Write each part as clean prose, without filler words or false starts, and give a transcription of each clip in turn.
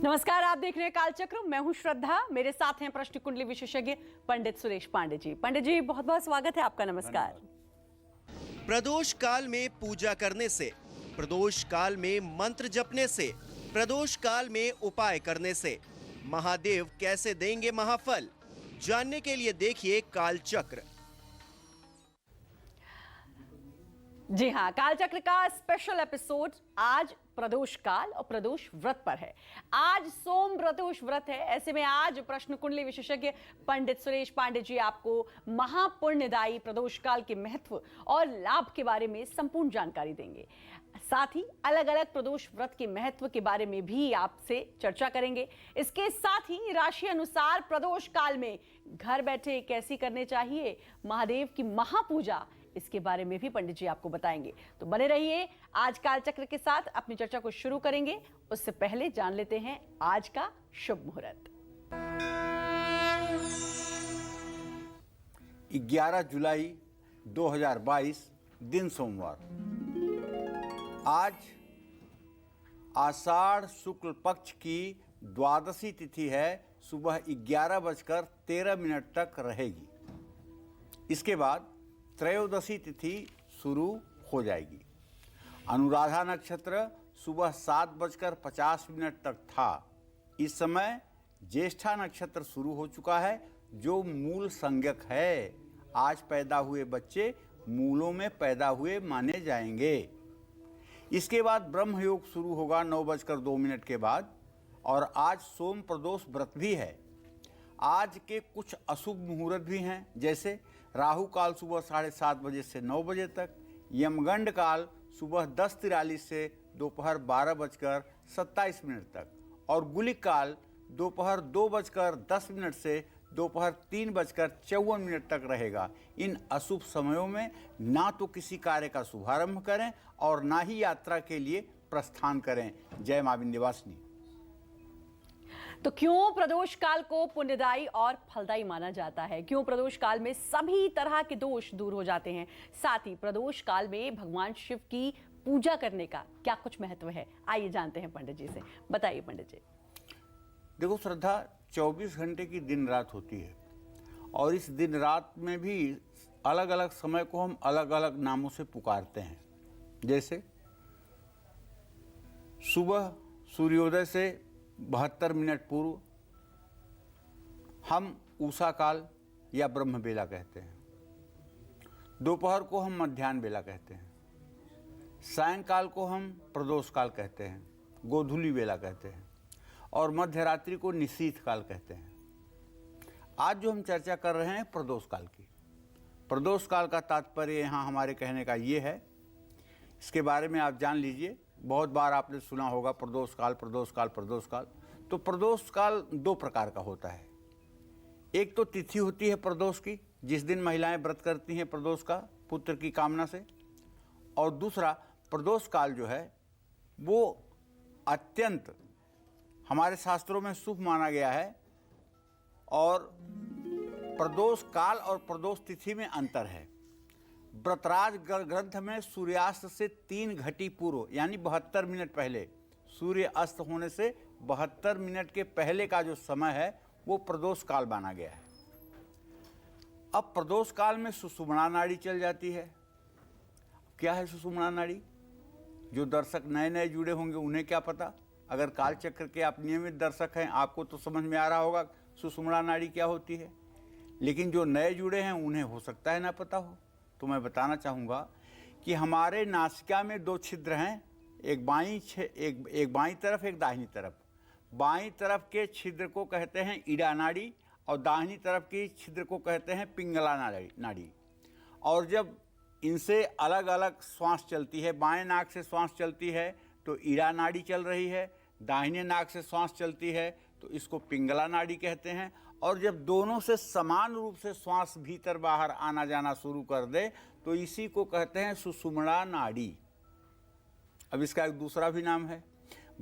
नमस्कार, आप देख रहे हैं कालचक्र। मैं हूं श्रद्धा, मेरे साथ हैं प्रश्न कुंडली विशेषज्ञ पंडित सुरेश पांडे जी। पंडित जी, बहुत बहुत स्वागत है आपका। नमस्कार। प्रदोष काल में पूजा करने से, प्रदोष काल में मंत्र जपने से, प्रदोष काल में उपाय करने से महादेव कैसे देंगे महाफल, जानने के लिए देखिए कालचक्र। जी हाँ, कालचक्र का स्पेशल एपिसोड आज प्रदोष काल और प्रदोष व्रत पर है। आज सोम प्रदोष व्रत है, ऐसे में आज प्रश्न कुंडली विशेषज्ञ पंडित सुरेश पांडे जी आपको महापुण्यदायी प्रदोष काल के महत्व और लाभ के बारे में संपूर्ण जानकारी देंगे। साथ ही अलग अलग प्रदोष व्रत के महत्व के बारे में भी आपसे चर्चा करेंगे। इसके साथ ही राशि अनुसार प्रदोष काल में घर बैठे कैसी करने चाहिए महादेव की महापूजा, इसके बारे में भी पंडित जी आपको बताएंगे। तो बने रहिए आज कालचक्र के साथ। अपनी चर्चा को शुरू करेंगे, उससे पहले जान लेते हैं आज का शुभ मुहूर्त। 11 जुलाई 2022 दिन सोमवार। आज आषाढ़ शुक्ल पक्ष की द्वादशी तिथि है, सुबह 11:13 तक रहेगी। इसके बाद त्रयोदशी तिथि शुरू हो जाएगी। अनुराधा नक्षत्र सुबह 7:50 तक था। इस समय ज्येष्ठा नक्षत्र शुरू हो चुका है, जो मूल संज्ञक है। आज पैदा हुए बच्चे मूलों में पैदा हुए माने जाएंगे। इसके बाद ब्रह्म योग शुरू होगा 9:02 के बाद, और आज सोम प्रदोष व्रत भी है। आज के कुछ अशुभ मुहूर्त भी हैं, जैसे राहु काल सुबह 7:30 बजे से 9 बजे तक, यमगंड काल सुबह 10:43 से दोपहर 12:27 तक, और गुलिक काल दोपहर 2:10 से दोपहर 3:54 तक रहेगा। इन अशुभ समयों में ना तो किसी कार्य का शुभारंभ करें और ना ही यात्रा के लिए प्रस्थान करें। जय मां विंध्यवासिनी। तो क्यों प्रदोष काल को पुण्यदायी और फलदायी माना जाता है? क्यों प्रदोष काल में सभी तरह के दोष दूर हो जाते हैं? साथ ही प्रदोष काल में भगवान शिव की पूजा करने का क्या कुछ महत्व है? आइए जानते हैं पंडित जी से। बताइए पंडित जी। देखो श्रद्धा, 24 घंटे की दिन रात होती है, और इस दिन रात में भी अलग अलग समय को हम अलग अलग नामों से पुकारते हैं। जैसे सुबह सूर्योदय से 72 मिनट पूर्व हम उषा काल या ब्रह्म बेला कहते हैं। दोपहर को हम मध्याह्न बेला कहते हैं। सायंकाल को हम प्रदोष काल कहते हैं, गोधूली बेला कहते हैं, और मध्य रात्रि को निशीथ काल कहते हैं। आज जो हम चर्चा कर रहे हैं प्रदोष काल की। प्रदोष काल का तात्पर्य यहाँ हमारे कहने का ये है, इसके बारे में आप जान लीजिए। बहुत बार आपने सुना होगा प्रदोष काल, प्रदोष काल, प्रदोष काल। तो प्रदोष काल दो प्रकार का होता है। एक तो तिथि होती है प्रदोष की, जिस दिन महिलाएं व्रत करती हैं प्रदोष का, पुत्र की कामना से। और दूसरा प्रदोष काल जो है वो अत्यंत हमारे शास्त्रों में शुभ माना गया है। और प्रदोष काल और प्रदोष तिथि में अंतर है। व्रतराज ग्रंथ में सूर्यास्त से 3 घटी पूर्व यानी 72 मिनट पहले, सूर्य अस्त होने से 72 मिनट के पहले का जो समय है वो प्रदोष काल माना गया है। अब प्रदोष काल में सुषुम्ना नाड़ी चल जाती है। क्या है सुषुम्ना नाड़ी? जो दर्शक नए नए जुड़े होंगे उन्हें क्या पता। अगर कालचक्र के आप नियमित दर्शक हैं, आपको तो समझ में आ रहा होगा सुषुम्ना नाड़ी क्या होती है। लेकिन जो नए जुड़े हैं उन्हें हो सकता है ना पता हो। तो मैं बताना चाहूँगा कि हमारे नासिका में 2 छिद्र हैं, एक बाईं तरफ, एक दाहिनी तरफ। बाईं तरफ के छिद्र को कहते हैं ईड़ा नाड़ी, और दाहिनी तरफ की छिद्र को कहते हैं पिंगला नाड़ी। और जब इनसे अलग अलग श्वास चलती है, बाएं नाक से श्वास चलती है तो ईड़ा नाड़ी चल रही है, दाहिने नाक से श्वास चलती है तो इसको पिंगला नाड़ी कहते हैं। और जब दोनों से समान रूप से श्वास भीतर बाहर आना जाना शुरू कर दे तो इसी को कहते हैं सुषुम्ना नाड़ी। अब इसका एक दूसरा भी नाम है।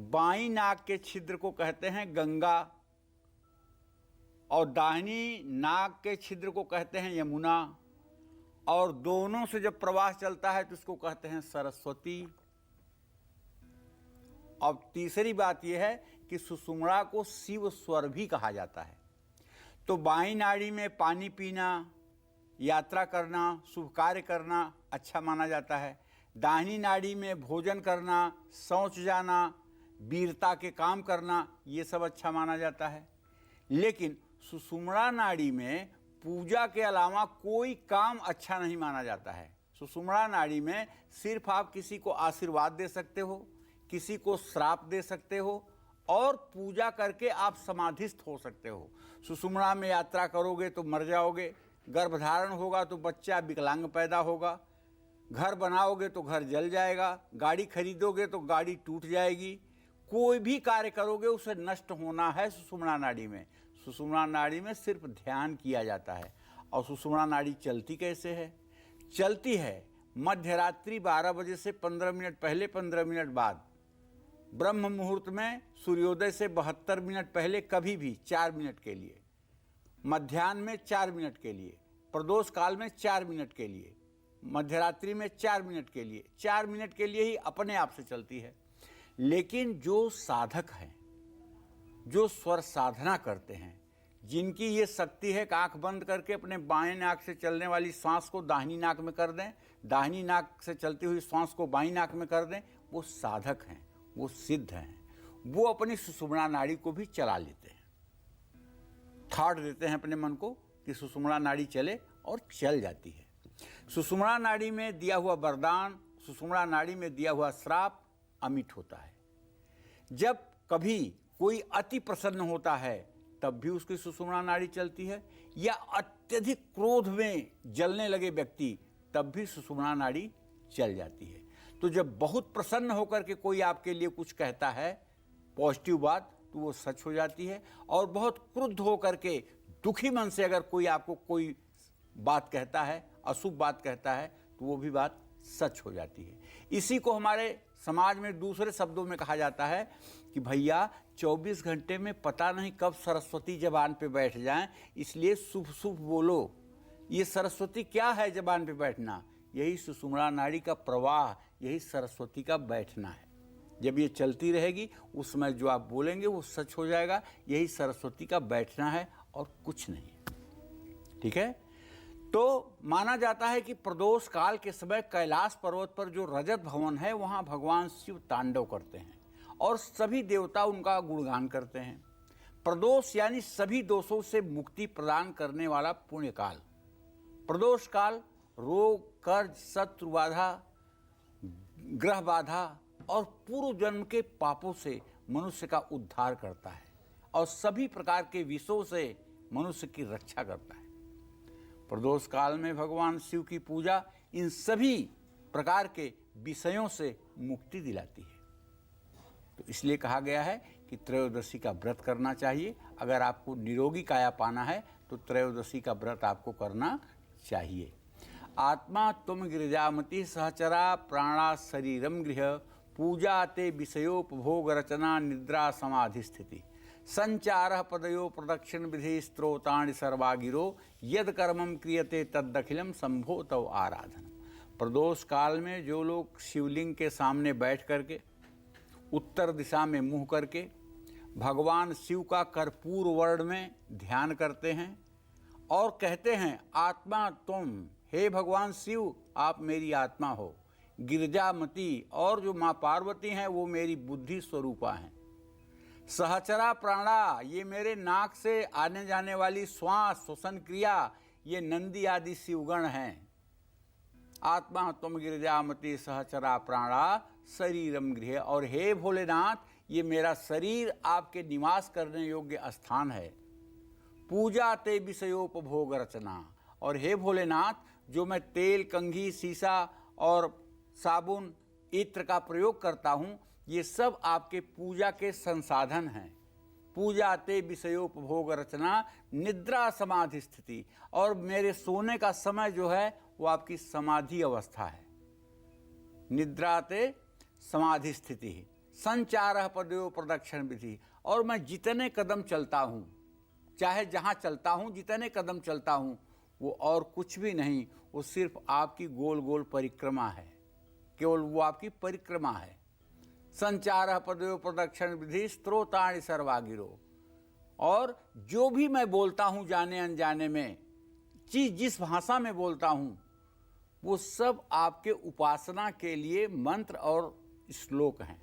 बाईं नाक के छिद्र को कहते हैं गंगा, और दाहिनी नाक के छिद्र को कहते हैं यमुना, और दोनों से जब प्रवाह चलता है तो इसको कहते हैं सरस्वती। अब तीसरी बात यह है कि सुषुम्ना को शिव स्वर भी कहा जाता है। तो बाईं नाड़ी में पानी पीना, यात्रा करना, शुभ कार्य करना अच्छा माना जाता है। दाहिनी नाड़ी में भोजन करना, शौच जाना, वीरता के काम करना, ये सब अच्छा माना जाता है। लेकिन सुषुम्ना नाड़ी में पूजा के अलावा कोई काम अच्छा नहीं माना जाता है। सुषुम्ना नाड़ी में सिर्फ आप किसी को आशीर्वाद दे सकते हो, किसी को श्राप दे सकते हो और पूजा करके आप समाधिस्थ हो सकते हो। सुषुम्ना में यात्रा करोगे तो मर जाओगे, गर्भधारण होगा तो बच्चा विकलांग पैदा होगा, घर बनाओगे तो घर जल जाएगा, गाड़ी खरीदोगे तो गाड़ी टूट जाएगी। कोई भी कार्य करोगे उसे नष्ट होना है सुषुम्ना नाड़ी में। सुषुम्ना नाड़ी में सिर्फ ध्यान किया जाता है। और सुषुम्ना नाड़ी चलती कैसे है? चलती है मध्य रात्रि 12 बजे से 15 मिनट पहले, 15 मिनट बाद, ब्रह्म मुहूर्त में सूर्योदय से 72 मिनट पहले कभी भी 4 मिनट के लिए, मध्याह्न में 4 मिनट के लिए, प्रदोष काल में 4 मिनट के लिए, मध्यरात्रि में 4 मिनट के लिए, 4 मिनट के लिए ही अपने आप से चलती है। लेकिन जो साधक हैं, जो स्वर साधना करते हैं, जिनकी ये शक्ति है कि आंख बंद करके अपने बाएं नाक से चलने वाली सांस को दाहिनी नाक में कर दें, दाहिनी नाक से चलती हुई सांस को बाईं नाक में कर दें, वो साधक हैं, वो सिद्ध हैं। वो अपनी सुषुम्ना नाड़ी को भी चला लेते हैं, थॉट देते हैं अपने मन को कि सुषुम्ना नाड़ी चले और चल जाती है। सुषुम्ना नाड़ी में दिया हुआ वरदान, सुषुम्ना नाड़ी में दिया हुआ श्राप अमिट होता है। जब कभी कोई अति प्रसन्न होता है तब भी उसकी सुषुम्ना नाड़ी चलती है, या अत्यधिक क्रोध में जलने लगे व्यक्ति तब भी सुषुम्ना नाड़ी चल जाती है। तो जब बहुत प्रसन्न होकर के कोई आपके लिए कुछ कहता है पॉजिटिव बात, तो वो सच हो जाती है। और बहुत क्रुद्ध होकर के दुखी मन से अगर कोई आपको कोई बात कहता है, अशुभ बात कहता है, तो वो भी बात सच हो जाती है। इसी को हमारे समाज में दूसरे शब्दों में कहा जाता है कि भैया 24 घंटे में पता नहीं कब सरस्वती जबान पे बैठ जाएं, इसलिए शुभ शुभ बोलो। ये सरस्वती क्या है जबान पे बैठना? यही सुषुम्ना नाड़ी का प्रवाह, यही सरस्वती का बैठना है। जब ये चलती रहेगी उस समय जो आप बोलेंगे वो सच हो जाएगा। यही सरस्वती का बैठना है और कुछ नहीं। ठीक है? तो माना जाता है कि प्रदोष काल के समय कैलाश पर्वत पर जो रजत भवन है वहाँ भगवान शिव तांडव करते हैं और सभी देवता उनका गुणगान करते हैं। प्रदोष यानी सभी दोषों से मुक्ति प्रदान करने वाला पुण्य काल। प्रदोष काल रोग, कर्ज, शत्रु बाधा, ग्रह बाधा और पूर्व जन्म के पापों से मनुष्य का उद्धार करता है और सभी प्रकार के विषयों से मनुष्य की रक्षा करता है। प्रदोष काल में भगवान शिव की पूजा इन सभी प्रकार के विषयों से मुक्ति दिलाती है। तो इसलिए कहा गया है कि त्रयोदशी का व्रत करना चाहिए। अगर आपको निरोगी काया पाना है तो त्रयोदशी का व्रत आपको करना चाहिए। आत्मा तुम गिरिजामति सहचरा प्राणा शरीरम गृह पूजा ते विषयोपभोग रचना निद्रा समाधि स्थिति संचार पदयो प्रदक्षिण विधि स्त्रोतानि सर्वागिरो यद कर्मम क्रियते तदखिलम संभो तव आराधनम। प्रदोष काल में जो लोग शिवलिंग के सामने बैठ करके उत्तर दिशा में मुंह करके भगवान शिव का कर्पूर वर्ण में ध्यान करते हैं और कहते हैं आत्मा तुम, हे भगवान शिव आप मेरी आत्मा हो, गिरजामती और जो माँ पार्वती हैं वो मेरी बुद्धि स्वरूपा हैं, सहचरा प्राणा ये मेरे नाक से आने जाने वाली श्वास श्वसन क्रिया ये नंदी आदि शिवगण हैं, आत्मा तुम गिरजामती सहचरा प्राणा शरीरम गृह और हे भोलेनाथ ये मेरा शरीर आपके निवास करने योग्य स्थान है, पूजा ते विषयोपभोग रचना और हे भोलेनाथ जो मैं तेल, कंघी, शीशा और साबुन, इत्र का प्रयोग करता हूँ ये सब आपके पूजा के संसाधन हैं। पूजा ते विषयोपभोग रचना निद्रा समाधि स्थिति और मेरे सोने का समय जो है वो आपकी समाधि अवस्था है। निद्रा ते समाधि स्थिति संचार पदयो प्रदक्षिण विधि और मैं जितने कदम चलता हूँ, चाहे जहाँ चलता हूँ, जितने कदम चलता हूँ वो और कुछ भी नहीं, वो सिर्फ आपकी गोल गोल परिक्रमा है, केवल वो आपकी परिक्रमा है। संचार पदयो प्रदक्षिण विधि स्त्रोतानि सर्वागिरो। और जो भी मैं बोलता हूँ जाने अनजाने में, जिस भाषा में बोलता हूँ, वो सब आपके उपासना के लिए मंत्र और श्लोक हैं।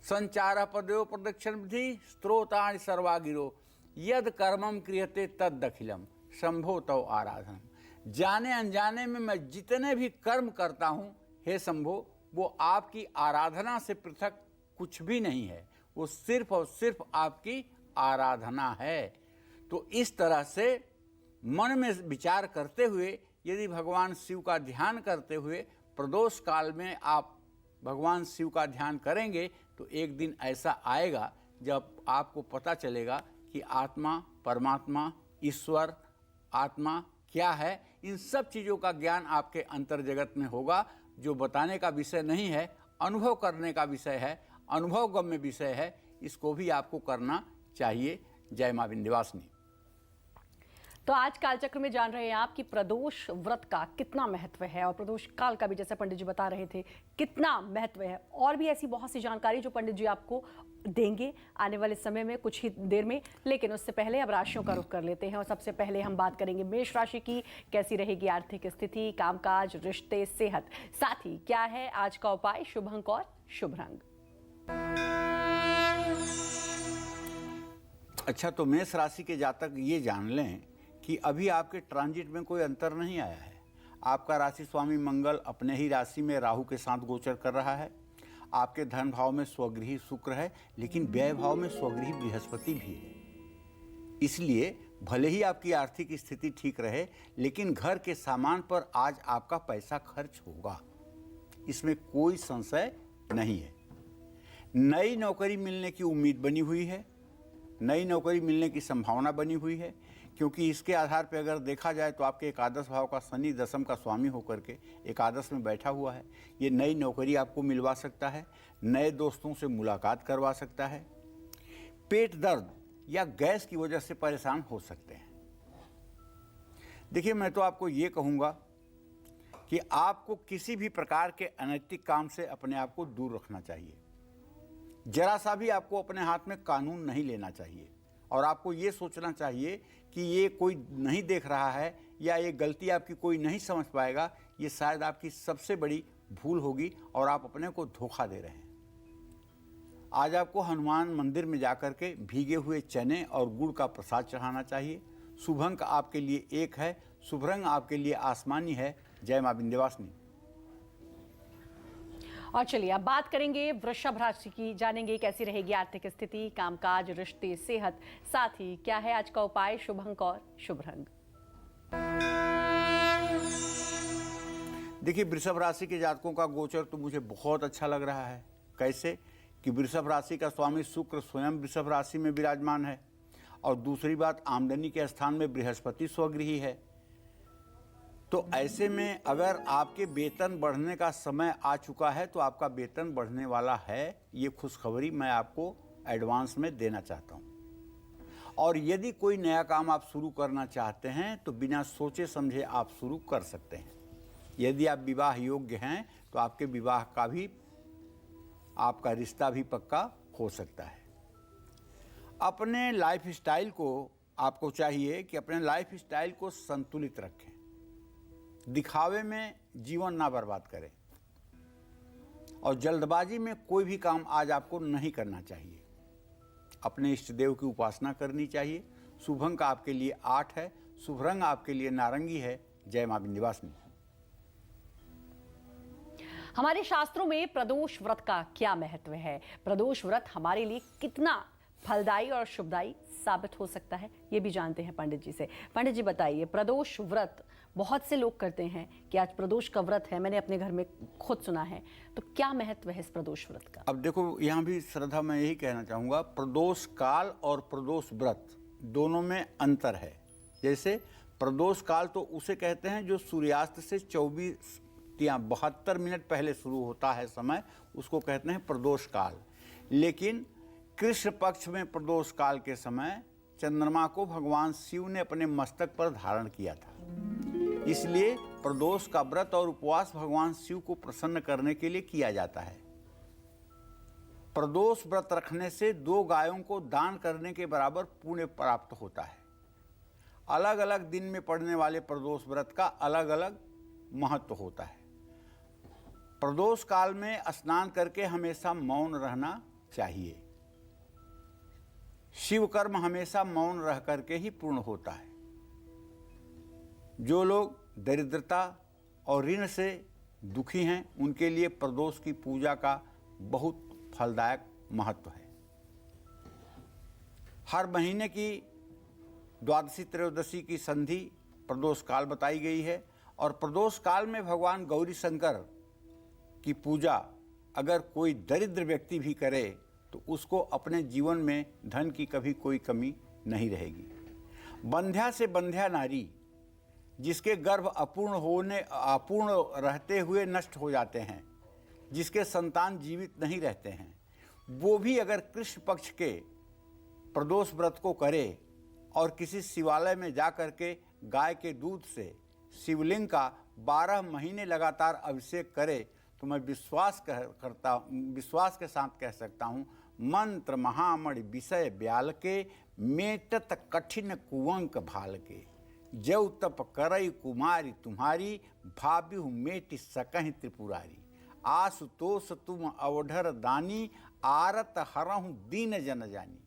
संचार पदयो प्रदक्षिण विधि स्त्रोतानि सर्वागिरो यद कर्मम क्रियते तद दखिलम शंभो तव आराधनम। जाने अनजाने में मैं जितने भी कर्म करता हूँ हे शंभो, वो आपकी आराधना से पृथक कुछ भी नहीं है, वो सिर्फ और सिर्फ आपकी आराधना है। तो इस तरह से मन में विचार करते हुए यदि भगवान शिव का ध्यान करते हुए प्रदोष काल में आप भगवान शिव का ध्यान करेंगे तो एक दिन ऐसा आएगा जब आपको पता चलेगा कि आत्मा, परमात्मा, ईश्वर, आत्मा क्या है। इन सब चीज़ों का ज्ञान आपके अंतर जगत में होगा, जो बताने का विषय नहीं है, अनुभव करने का विषय है, अनुभव गम्य विषय है। इसको भी आपको करना चाहिए। जय मां विंध्यवासिनी। तो आज कालचक्र में जान रहे हैं आप कि प्रदोष व्रत का कितना महत्व है और प्रदोष काल का भी, जैसे पंडित जी बता रहे थे, कितना महत्व है। और भी ऐसी बहुत सी जानकारी जो पंडित जी आपको देंगे आने वाले समय में कुछ ही देर में। लेकिन उससे पहले अब राशियों का रुख कर लेते हैं और सबसे पहले हम बात करेंगे मेष राशि की। कैसी रहेगी आर्थिक स्थिति, कामकाज, रिश्ते, सेहत, साथ ही क्या है आज का उपाय, शुभ अंक और शुभ रंग। अच्छा, तो मेष राशि के जातक ये जान लें कि अभी आपके ट्रांजिट में कोई अंतर नहीं आया है। आपका राशि स्वामी मंगल अपने ही राशि में राहु के साथ गोचर कर रहा है। आपके धन भाव में स्वगृही शुक्र है, लेकिन व्यय भाव में स्वगृही बृहस्पति भी है। इसलिए भले ही आपकी आर्थिक स्थिति ठीक रहे, लेकिन घर के सामान पर आज आपका पैसा खर्च होगा, इसमें कोई संशय नहीं है। नई नौकरी मिलने की उम्मीद बनी हुई है, नई नौकरी मिलने की संभावना बनी हुई है, क्योंकि इसके आधार पर अगर देखा जाए तो आपके एकादश भाव का शनि दशम का स्वामी होकर के एकादश में बैठा हुआ है। ये नई नौकरी आपको मिलवा सकता है, नए दोस्तों से मुलाकात करवा सकता है। पेट दर्द या गैस की वजह से परेशान हो सकते हैं। देखिए, मैं तो आपको ये कहूँगा कि आपको किसी भी प्रकार के अनैतिक काम से अपने आप को दूर रखना चाहिए। जरा सा भी आपको अपने हाथ में कानून नहीं लेना चाहिए और आपको ये सोचना चाहिए कि ये कोई नहीं देख रहा है या ये गलती आपकी कोई नहीं समझ पाएगा। ये शायद आपकी सबसे बड़ी भूल होगी और आप अपने को धोखा दे रहे हैं। आज आपको हनुमान मंदिर में जाकर के भीगे हुए चने और गुड़ का प्रसाद चढ़ाना चाहिए। शुभ अंक आपके लिए 1 है, शुभ रंग आपके लिए आसमानी है। जय मां विंध्यवासिनी। और चलिए अब बात करेंगे वृषभ राशि की। जानेंगे कैसी रहेगी आर्थिक स्थिति, कामकाज, रिश्ते, सेहत, साथ ही क्या है आज का उपाय, शुभ अंक और शुभ रंग। देखिए, वृषभ राशि के जातकों का गोचर तो मुझे बहुत अच्छा लग रहा है। कैसे कि वृषभ राशि का स्वामी शुक्र स्वयं वृषभ राशि में विराजमान है और दूसरी बात, आमदनी के स्थान में बृहस्पति स्वगृही है। तो ऐसे में अगर आपके वेतन बढ़ने का समय आ चुका है तो आपका वेतन बढ़ने वाला है, ये खुशखबरी मैं आपको एडवांस में देना चाहता हूँ। और यदि कोई नया काम आप शुरू करना चाहते हैं तो बिना सोचे समझे आप शुरू कर सकते हैं। यदि आप विवाह योग्य हैं तो आपके विवाह का भी, आपका रिश्ता भी पक्का हो सकता है। अपने लाइफ स्टाइल को, आपको चाहिए कि अपने लाइफ स्टाइल को संतुलित रखें, दिखावे में जीवन ना बर्बाद करें और जल्दबाजी में कोई भी काम आज आपको नहीं करना चाहिए। अपने इष्ट देव की उपासना करनी चाहिए। शुभ अंक आपके लिए 8 है, शुभ रंग आपके लिए नारंगी है। जय मां विंध्यवासिनी। हमारे शास्त्रों में प्रदोष व्रत का क्या महत्व है, प्रदोष व्रत हमारे लिए कितना फलदायी और शुभदायी साबित हो सकता है, ये भी जानते हैं पंडित जी से। पंडित जी बताइए, प्रदोष व्रत बहुत से लोग करते हैं कि आज प्रदोष का व्रत है, मैंने अपने घर में खुद सुना है, तो क्या महत्व है इस प्रदोष व्रत का? अब देखो, यहाँ भी श्रद्धा मैं यही कहना चाहूँगा, प्रदोष काल और प्रदोष व्रत दोनों में अंतर है। जैसे प्रदोष काल तो उसे कहते हैं जो सूर्यास्त से 24 या 72 मिनट पहले शुरू होता है समय, उसको कहते हैं प्रदोष काल। लेकिन कृष्ण पक्ष में प्रदोष काल के समय चंद्रमा को भगवान शिव ने अपने मस्तक पर धारण किया था, इसलिए प्रदोष का व्रत और उपवास भगवान शिव को प्रसन्न करने के लिए किया जाता है। प्रदोष व्रत रखने से 2 गायों को दान करने के बराबर पुण्य प्राप्त होता है। अलग अलग दिन में पड़ने वाले प्रदोष व्रत का अलग अलग महत्व होता है। प्रदोष काल में स्नान करके हमेशा मौन रहना चाहिए। शिव कर्म हमेशा मौन रह करके ही पूर्ण होता है। जो लोग दरिद्रता और ऋण से दुखी हैं, उनके लिए प्रदोष की पूजा का बहुत फलदायक महत्व है। हर महीने की द्वादशी त्रयोदशी की संधि प्रदोष काल बताई गई है और प्रदोष काल में भगवान गौरी शंकर की पूजा अगर कोई दरिद्र व्यक्ति भी करे तो उसको अपने जीवन में धन की कभी कोई कमी नहीं रहेगी। बंध्या से बंध्या नारी जिसके गर्भ अपूर्ण रहते हुए नष्ट हो जाते हैं, जिसके संतान जीवित नहीं रहते हैं, वो भी अगर कृष्ण पक्ष के प्रदोष व्रत को करे और किसी शिवालय में जा कर के गाय के दूध से शिवलिंग का 12 महीने लगातार अभिषेक करे तो मैं विश्वास के साथ कह सकता हूँ, मंत्र महामणि विषय ब्याल के मेटत कठिन कुवंक भाल के, जव तप करई कुमारी तुम्हारी भाव्यु मेटि सकहि त्रिपुरारी, आशुतोष तुम अवढर दानी आरत हरहु दीन जन जानी।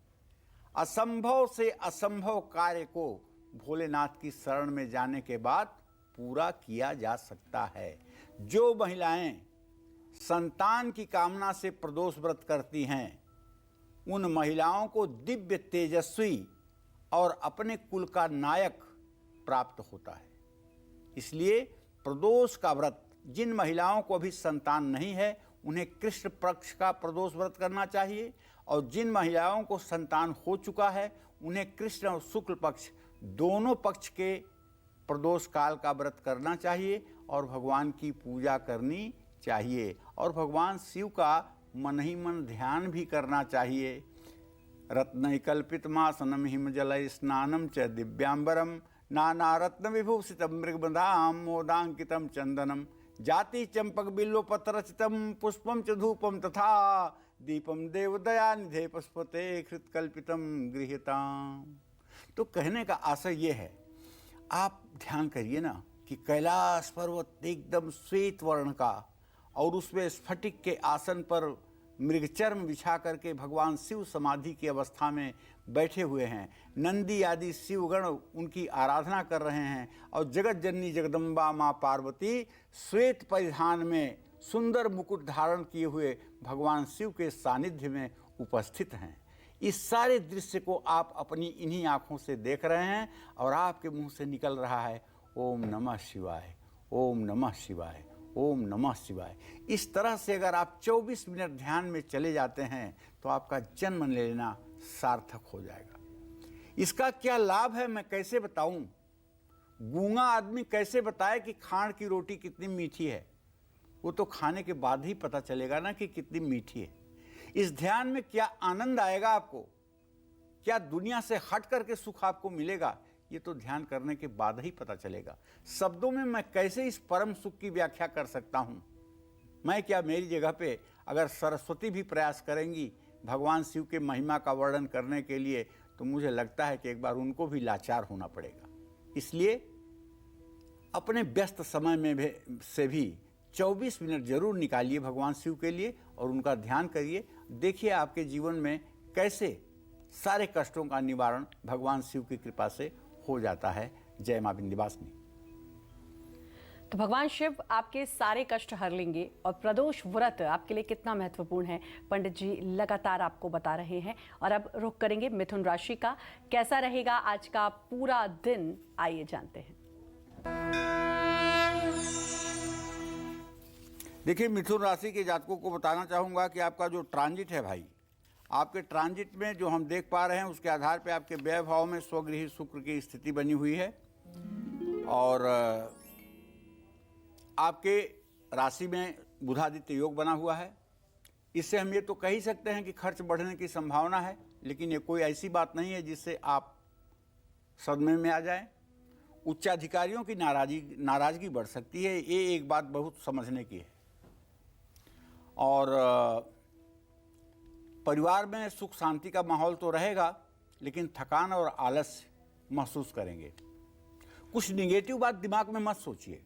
असंभव से असंभव कार्य को भोलेनाथ की शरण में जाने के बाद पूरा किया जा सकता है। जो महिलाएं संतान की कामना से प्रदोष व्रत करती हैं, उन महिलाओं को दिव्य तेजस्वी और अपने कुल का नायक प्राप्त होता है। इसलिए प्रदोष का व्रत जिन महिलाओं को अभी संतान नहीं है उन्हें कृष्ण पक्ष का प्रदोष व्रत करना चाहिए और जिन महिलाओं को संतान हो चुका है उन्हें कृष्ण और शुक्ल पक्ष दोनों पक्ष के प्रदोष काल का व्रत करना चाहिए और भगवान की पूजा करनी चाहिए और भगवान शिव का मन ही मन ध्यान भी करना चाहिए। रत्नैकल्पितमासनम हिमजल स्नानम च दिव्यांबरम नाना रत्न विभूषितम मृगबंधाम मोदांकितम चंदनम जाति चंपक बिल्लोपत्रचितम पुष्पम च धूपम तथा दीपम देवदया निधे पुष्पते कृतकल्पितम गृह्यताम। तो कहने का आशय ये है, आप ध्यान करिए ना कि कैलाश पर्वत एकदम श्वेत वर्ण का और उसमें स्फटिक के आसन पर मृगचर्म बिछा करके भगवान शिव समाधि की अवस्था में बैठे हुए हैं। नंदी आदि शिवगण उनकी आराधना कर रहे हैं और जगत जननी जगदम्बा माँ पार्वती श्वेत परिधान में सुंदर मुकुट धारण किए हुए भगवान शिव के सानिध्य में उपस्थित हैं। इस सारे दृश्य को आप अपनी इन्हीं आँखों से देख रहे हैं और आपके मुंह से निकल रहा है ओम नमः शिवाय, ओम नमः शिवाय, ओम नमः शिवाय। इस तरह से अगर आप 24 मिनट ध्यान में चले जाते हैं तो आपका जन्म लेना सार्थक हो जाएगा। इसका क्या लाभ है मैं कैसे बताऊं? गूंगा आदमी कैसे बताए कि खांड की रोटी कितनी मीठी है? वो तो खाने के बाद ही पता चलेगा ना कि कितनी मीठी है। इस ध्यान में क्या आनंद आएगा आपको, क्या दुनिया से हट करके सुख आपको मिलेगा, ये तो ध्यान करने के बाद ही पता चलेगा। शब्दों में मैं कैसे इस परम सुख की व्याख्या कर सकता हूँ? मैं क्या, मेरी जगह पे अगर सरस्वती भी प्रयास करेंगी भगवान शिव के महिमा का वर्णन करने के लिए तो मुझे लगता है कि एक बार उनको भी लाचार होना पड़ेगा। इसलिए अपने व्यस्त समय में से भी 24 मिनट जरूर निकालिए भगवान शिव के लिए और उनका ध्यान करिए। देखिए आपके जीवन में कैसे सारे कष्टों का निवारण भगवान शिव की कृपा से हो जाता है। जय मां विंध्यवासिनी। तो भगवान शिव आपके सारे कष्ट हर लेंगे और प्रदोष व्रत आपके लिए कितना महत्वपूर्ण है पंडित जी लगातार आपको बता रहे हैं। और अब रुख करेंगे मिथुन राशि का, कैसा रहेगा आज का पूरा दिन, आइए जानते हैं। देखिए, मिथुन राशि के जातकों को बताना चाहूँगा कि आपका जो ट्रांजिट है भाई, आपके ट्रांजिट में जो हम देख पा रहे हैं उसके आधार पे आपके व्यय भाव में स्वगृही शुक्र की स्थिति बनी हुई है और आपके राशि में बुधादित्य योग बना हुआ है। इससे हम ये तो कह ही सकते हैं कि खर्च बढ़ने की संभावना है, लेकिन ये कोई ऐसी बात नहीं है जिससे आप सदमे में आ जाएं। उच्चाधिकारियों की नाराजगी बढ़ सकती है, ये एक बात बहुत समझने की है। और परिवार में सुख शांति का माहौल तो रहेगा, लेकिन थकान और आलस्य महसूस करेंगे। कुछ निगेटिव बात दिमाग में मत सोचिए।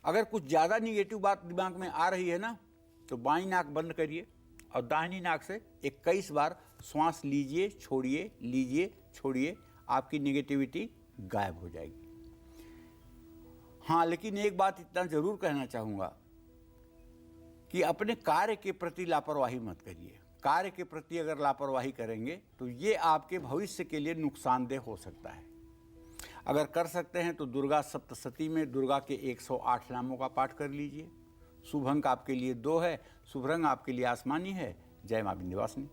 अगर कुछ ज़्यादा निगेटिव बात दिमाग में आ रही है ना, तो बाईं नाक बंद करिए और दाहिनी नाक से 21 बार श्वास लीजिए, छोड़िए, लीजिए, छोड़िए। आपकी निगेटिविटी गायब हो जाएगी। हाँ, लेकिन एक बात इतना जरूर कहना चाहूँगा कि अपने कार्य के प्रति लापरवाही मत करिए। कार्य के प्रति अगर लापरवाही करेंगे तो ये आपके भविष्य के लिए नुकसानदेह हो सकता है। अगर कर सकते हैं तो दुर्गा सप्तशती में दुर्गा के 108 नामों का पाठ कर लीजिए। शुभ अंक आपके लिए 2 है, शुभ रंग आपके लिए आसमानी है। जय मां विंध्यवासिनी।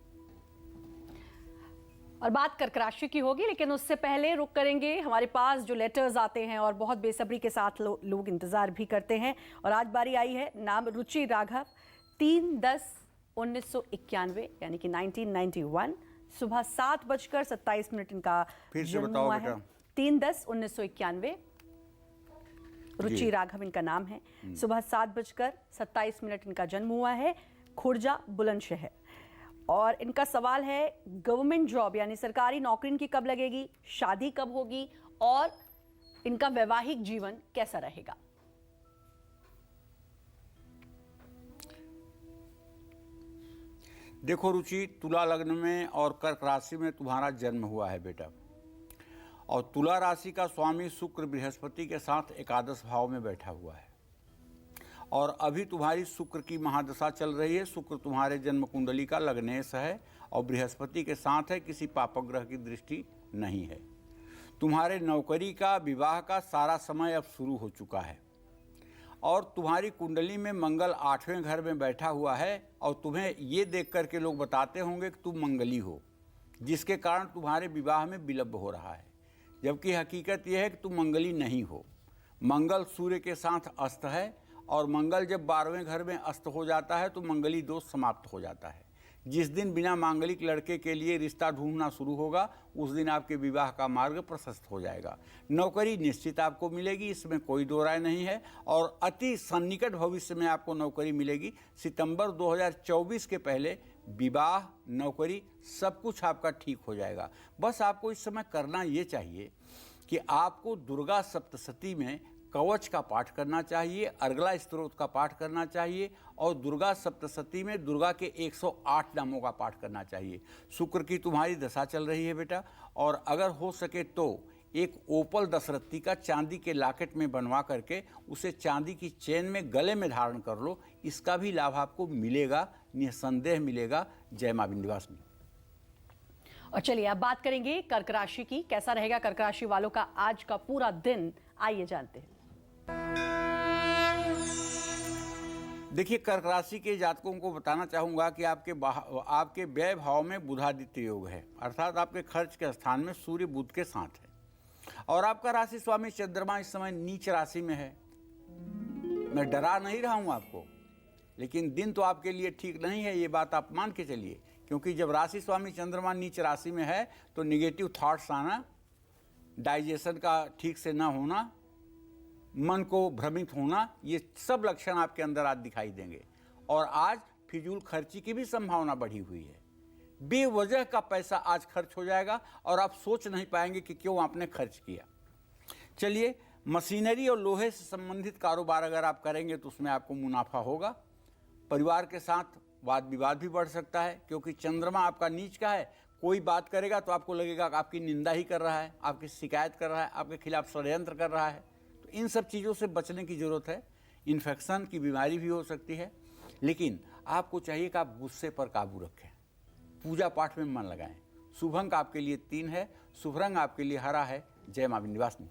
और बात कर्क राशि की होगी, लेकिन उससे पहले रुक करेंगे। हमारे पास जो लेटर्स आते हैं और बहुत बेसब्री के साथ लोग इंतजार भी करते हैं। और आज बारी आई है, नाम रुचि राघव, 3/10/1991 यानी कि 1991, सुबह 7:27 इनका फिर से जन्म बताओ हुआ बेटा। है। 3/10/1991 रुचि राघव इनका नाम है। सुबह 7:27 इनका जन्म हुआ है, खुर्जा बुलंदशहर। और इनका सवाल है, गवर्नमेंट जॉब यानी सरकारी नौकरी इनकी कब लगेगी, शादी कब होगी और इनका वैवाहिक जीवन कैसा रहेगा। देखो रुचि, तुला लग्न में और कर्क राशि में तुम्हारा जन्म हुआ है बेटा। और तुला राशि का स्वामी शुक्र बृहस्पति के साथ एकादश भाव में बैठा हुआ है। और अभी तुम्हारी शुक्र की महादशा चल रही है। शुक्र तुम्हारे जन्म कुंडली का लग्नेश है और बृहस्पति के साथ है, किसी पापक ग्रह की दृष्टि नहीं है। तुम्हारे नौकरी का, विवाह का सारा समय अब शुरू हो चुका है। और तुम्हारी कुंडली में मंगल 8वें घर में बैठा हुआ है। और तुम्हें ये देख करके लोग बताते होंगे कि तुम मंगली हो, जिसके कारण तुम्हारे विवाह में विलंब हो रहा है। जबकि हकीकत यह है कि तुम मंगली नहीं हो। मंगल सूर्य के साथ अस्त है और मंगल जब 12वें घर में अस्त हो जाता है तो मंगली दोष समाप्त हो जाता है। जिस दिन बिना मांगलिक लड़के के लिए रिश्ता ढूंढना शुरू होगा, उस दिन आपके विवाह का मार्ग प्रशस्त हो जाएगा। नौकरी निश्चित आपको मिलेगी, इसमें कोई दो राय नहीं है। और अति सन्निकट भविष्य में आपको नौकरी मिलेगी। सितंबर 2024 के पहले विवाह, नौकरी सब कुछ आपका ठीक हो जाएगा। बस आपको इस समय करना ये चाहिए कि आपको दुर्गा सप्तशती में कवच का पाठ करना चाहिए, अर्गला स्तोत्र का पाठ करना चाहिए और दुर्गा सप्तशती में दुर्गा के 108 नामों का पाठ करना चाहिए। शुक्र की तुम्हारी दशा चल रही है बेटा। और अगर हो सके तो एक ओपल दशरथी का चांदी के लॉकेट में बनवा करके उसे चांदी की चेन में गले में धारण कर लो। इसका भी लाभ आपको मिलेगा, निसंदेह मिलेगा। जय मां विंध्यवासिनी। और चलिए अब बात करेंगे कर्क राशि की। कैसा रहेगा कर्क राशि वालों का आज का पूरा दिन, आइए जानते हैं। देखिए, कर्क राशि के जातकों को बताना चाहूँगा कि आपके व्यय भाव में बुधादित्य योग है, अर्थात आपके खर्च के स्थान में सूर्य बुध के साथ है। और आपका राशि स्वामी चंद्रमा इस समय नीच राशि में है। मैं डरा नहीं रहा हूँ आपको, लेकिन दिन तो आपके लिए ठीक नहीं है, ये बात आप मान के चलिए। क्योंकि जब राशि स्वामी चंद्रमा नीच राशि में है तो निगेटिव थॉट्स आना, डाइजेशन का ठीक से ना होना, मन को भ्रमित होना, ये सब लक्षण आपके अंदर आज दिखाई देंगे। और आज फिजूल खर्ची की भी संभावना बढ़ी हुई है। बेवजह का पैसा आज खर्च हो जाएगा और आप सोच नहीं पाएंगे कि क्यों आपने खर्च किया। चलिए, मशीनरी और लोहे से संबंधित कारोबार अगर आप करेंगे तो उसमें आपको मुनाफा होगा। परिवार के साथ वाद विवाद भी बढ़ सकता है, क्योंकि चंद्रमा आपका नीच का है। कोई बात करेगा तो आपको लगेगा कि आपकी निंदा ही कर रहा है, आपकी शिकायत कर रहा है, आपके खिलाफ षड्यंत्र कर रहा है। तो इन सब चीज़ों से बचने की ज़रूरत है। इन्फेक्शन की बीमारी भी हो सकती है, लेकिन आपको चाहिए कि आप गुस्से पर काबू रखें, पूजा पाठ में मन लगाएं। शुभ अंक आपके लिए 3 है, शुभ रंग आपके लिए हरा है। जय मां विंध्यवासिनी।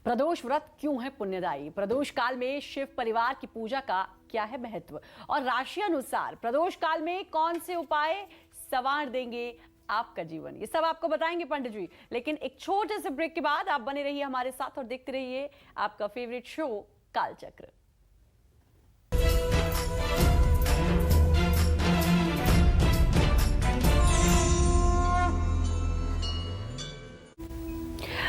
प्रदोष व्रत क्यों है पुण्यदायी? प्रदोष काल में शिव परिवार की पूजा का क्या है महत्व? और राशि अनुसार प्रदोष काल में कौन से उपाय संवार देंगे आपका जीवन? ये सब आपको बताएंगे पंडित जी। लेकिन एक छोटे से ब्रेक के बाद आप बने रहिए हमारे साथ और देखते रहिए आपका फेवरेट शो कालचक्र।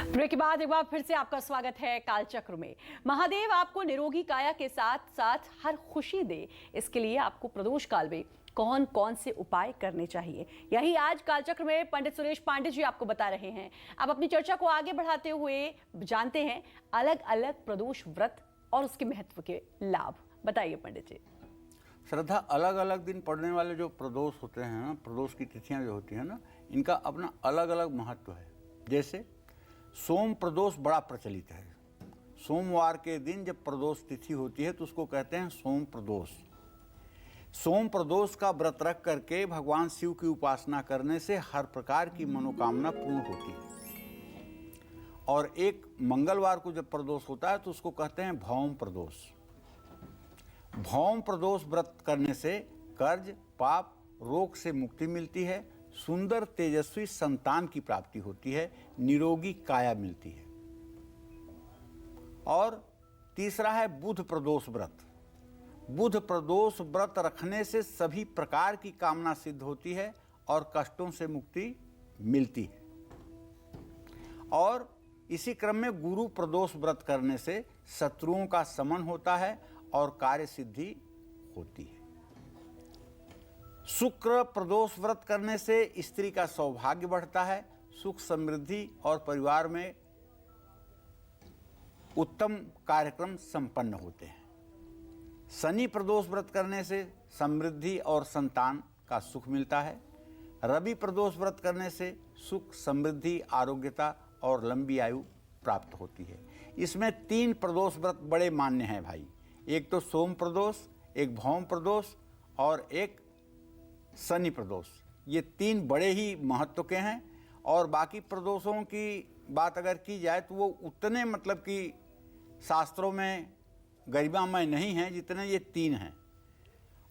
ब्रेक के बाद एक बार फिर से आपका स्वागत है कालचक्र में। महादेव आपको निरोगी काया के साथ साथ हर खुशी दे, इसके लिए आपको प्रदोष काल में कौन कौन से उपाय करने चाहिए, यही आज कालचक्र में पंडित सुरेश पांडे जी आपको बता रहे हैं। अब अपनी चर्चा को आगे बढ़ाते हुए जानते हैं अलग अलग प्रदोष व्रत और उसके महत्व के लाभ। बताइए पंडित जी। श्रद्धा, अलग अलग दिन पड़ने वाले जो प्रदोष होते हैं ना, प्रदोष की तिथियां जो होती हैं ना, इनका अपना अलग अलग महत्व है। जैसे सोम प्रदोष बड़ा प्रचलित है। सोमवार के दिन जब प्रदोष तिथि होती है तो उसको कहते हैं सोम प्रदोष। सोम प्रदोष का व्रत रख करके भगवान शिव की उपासना करने से हर प्रकार की मनोकामना पूर्ण होती है। और एक मंगलवार को जब प्रदोष होता है तो उसको कहते हैं भौम प्रदोष। भौम प्रदोष व्रत करने से कर्ज, पाप, रोग से मुक्ति मिलती है, सुंदर तेजस्वी संतान की प्राप्ति होती है, निरोगी काया मिलती है। और तीसरा है बुध प्रदोष व्रत। बुध प्रदोष व्रत रखने से सभी प्रकार की कामना सिद्ध होती है और कष्टों से मुक्ति मिलती है। और इसी क्रम में गुरु प्रदोष व्रत करने से शत्रुओं का समन होता है और कार्य सिद्धि होती है। शुक्र प्रदोष व्रत करने से स्त्री का सौभाग्य बढ़ता है, सुख समृद्धि और परिवार में उत्तम कार्यक्रम संपन्न होते हैं। शनि प्रदोष व्रत करने से समृद्धि और संतान का सुख मिलता है। रवि प्रदोष व्रत करने से सुख, समृद्धि, आरोग्यता और लंबी आयु प्राप्त होती है। इसमें 3 प्रदोष व्रत बड़े मान्य हैं भाई। एक तो सोम प्रदोष, एक भौम प्रदोष और एक शनि प्रदोष। ये 3 बड़े ही महत्व के हैं। और बाकी प्रदोषों की बात अगर की जाए तो वो उतने मतलब कि शास्त्रों में गरिमामय नहीं हैं जितने ये 3 हैं।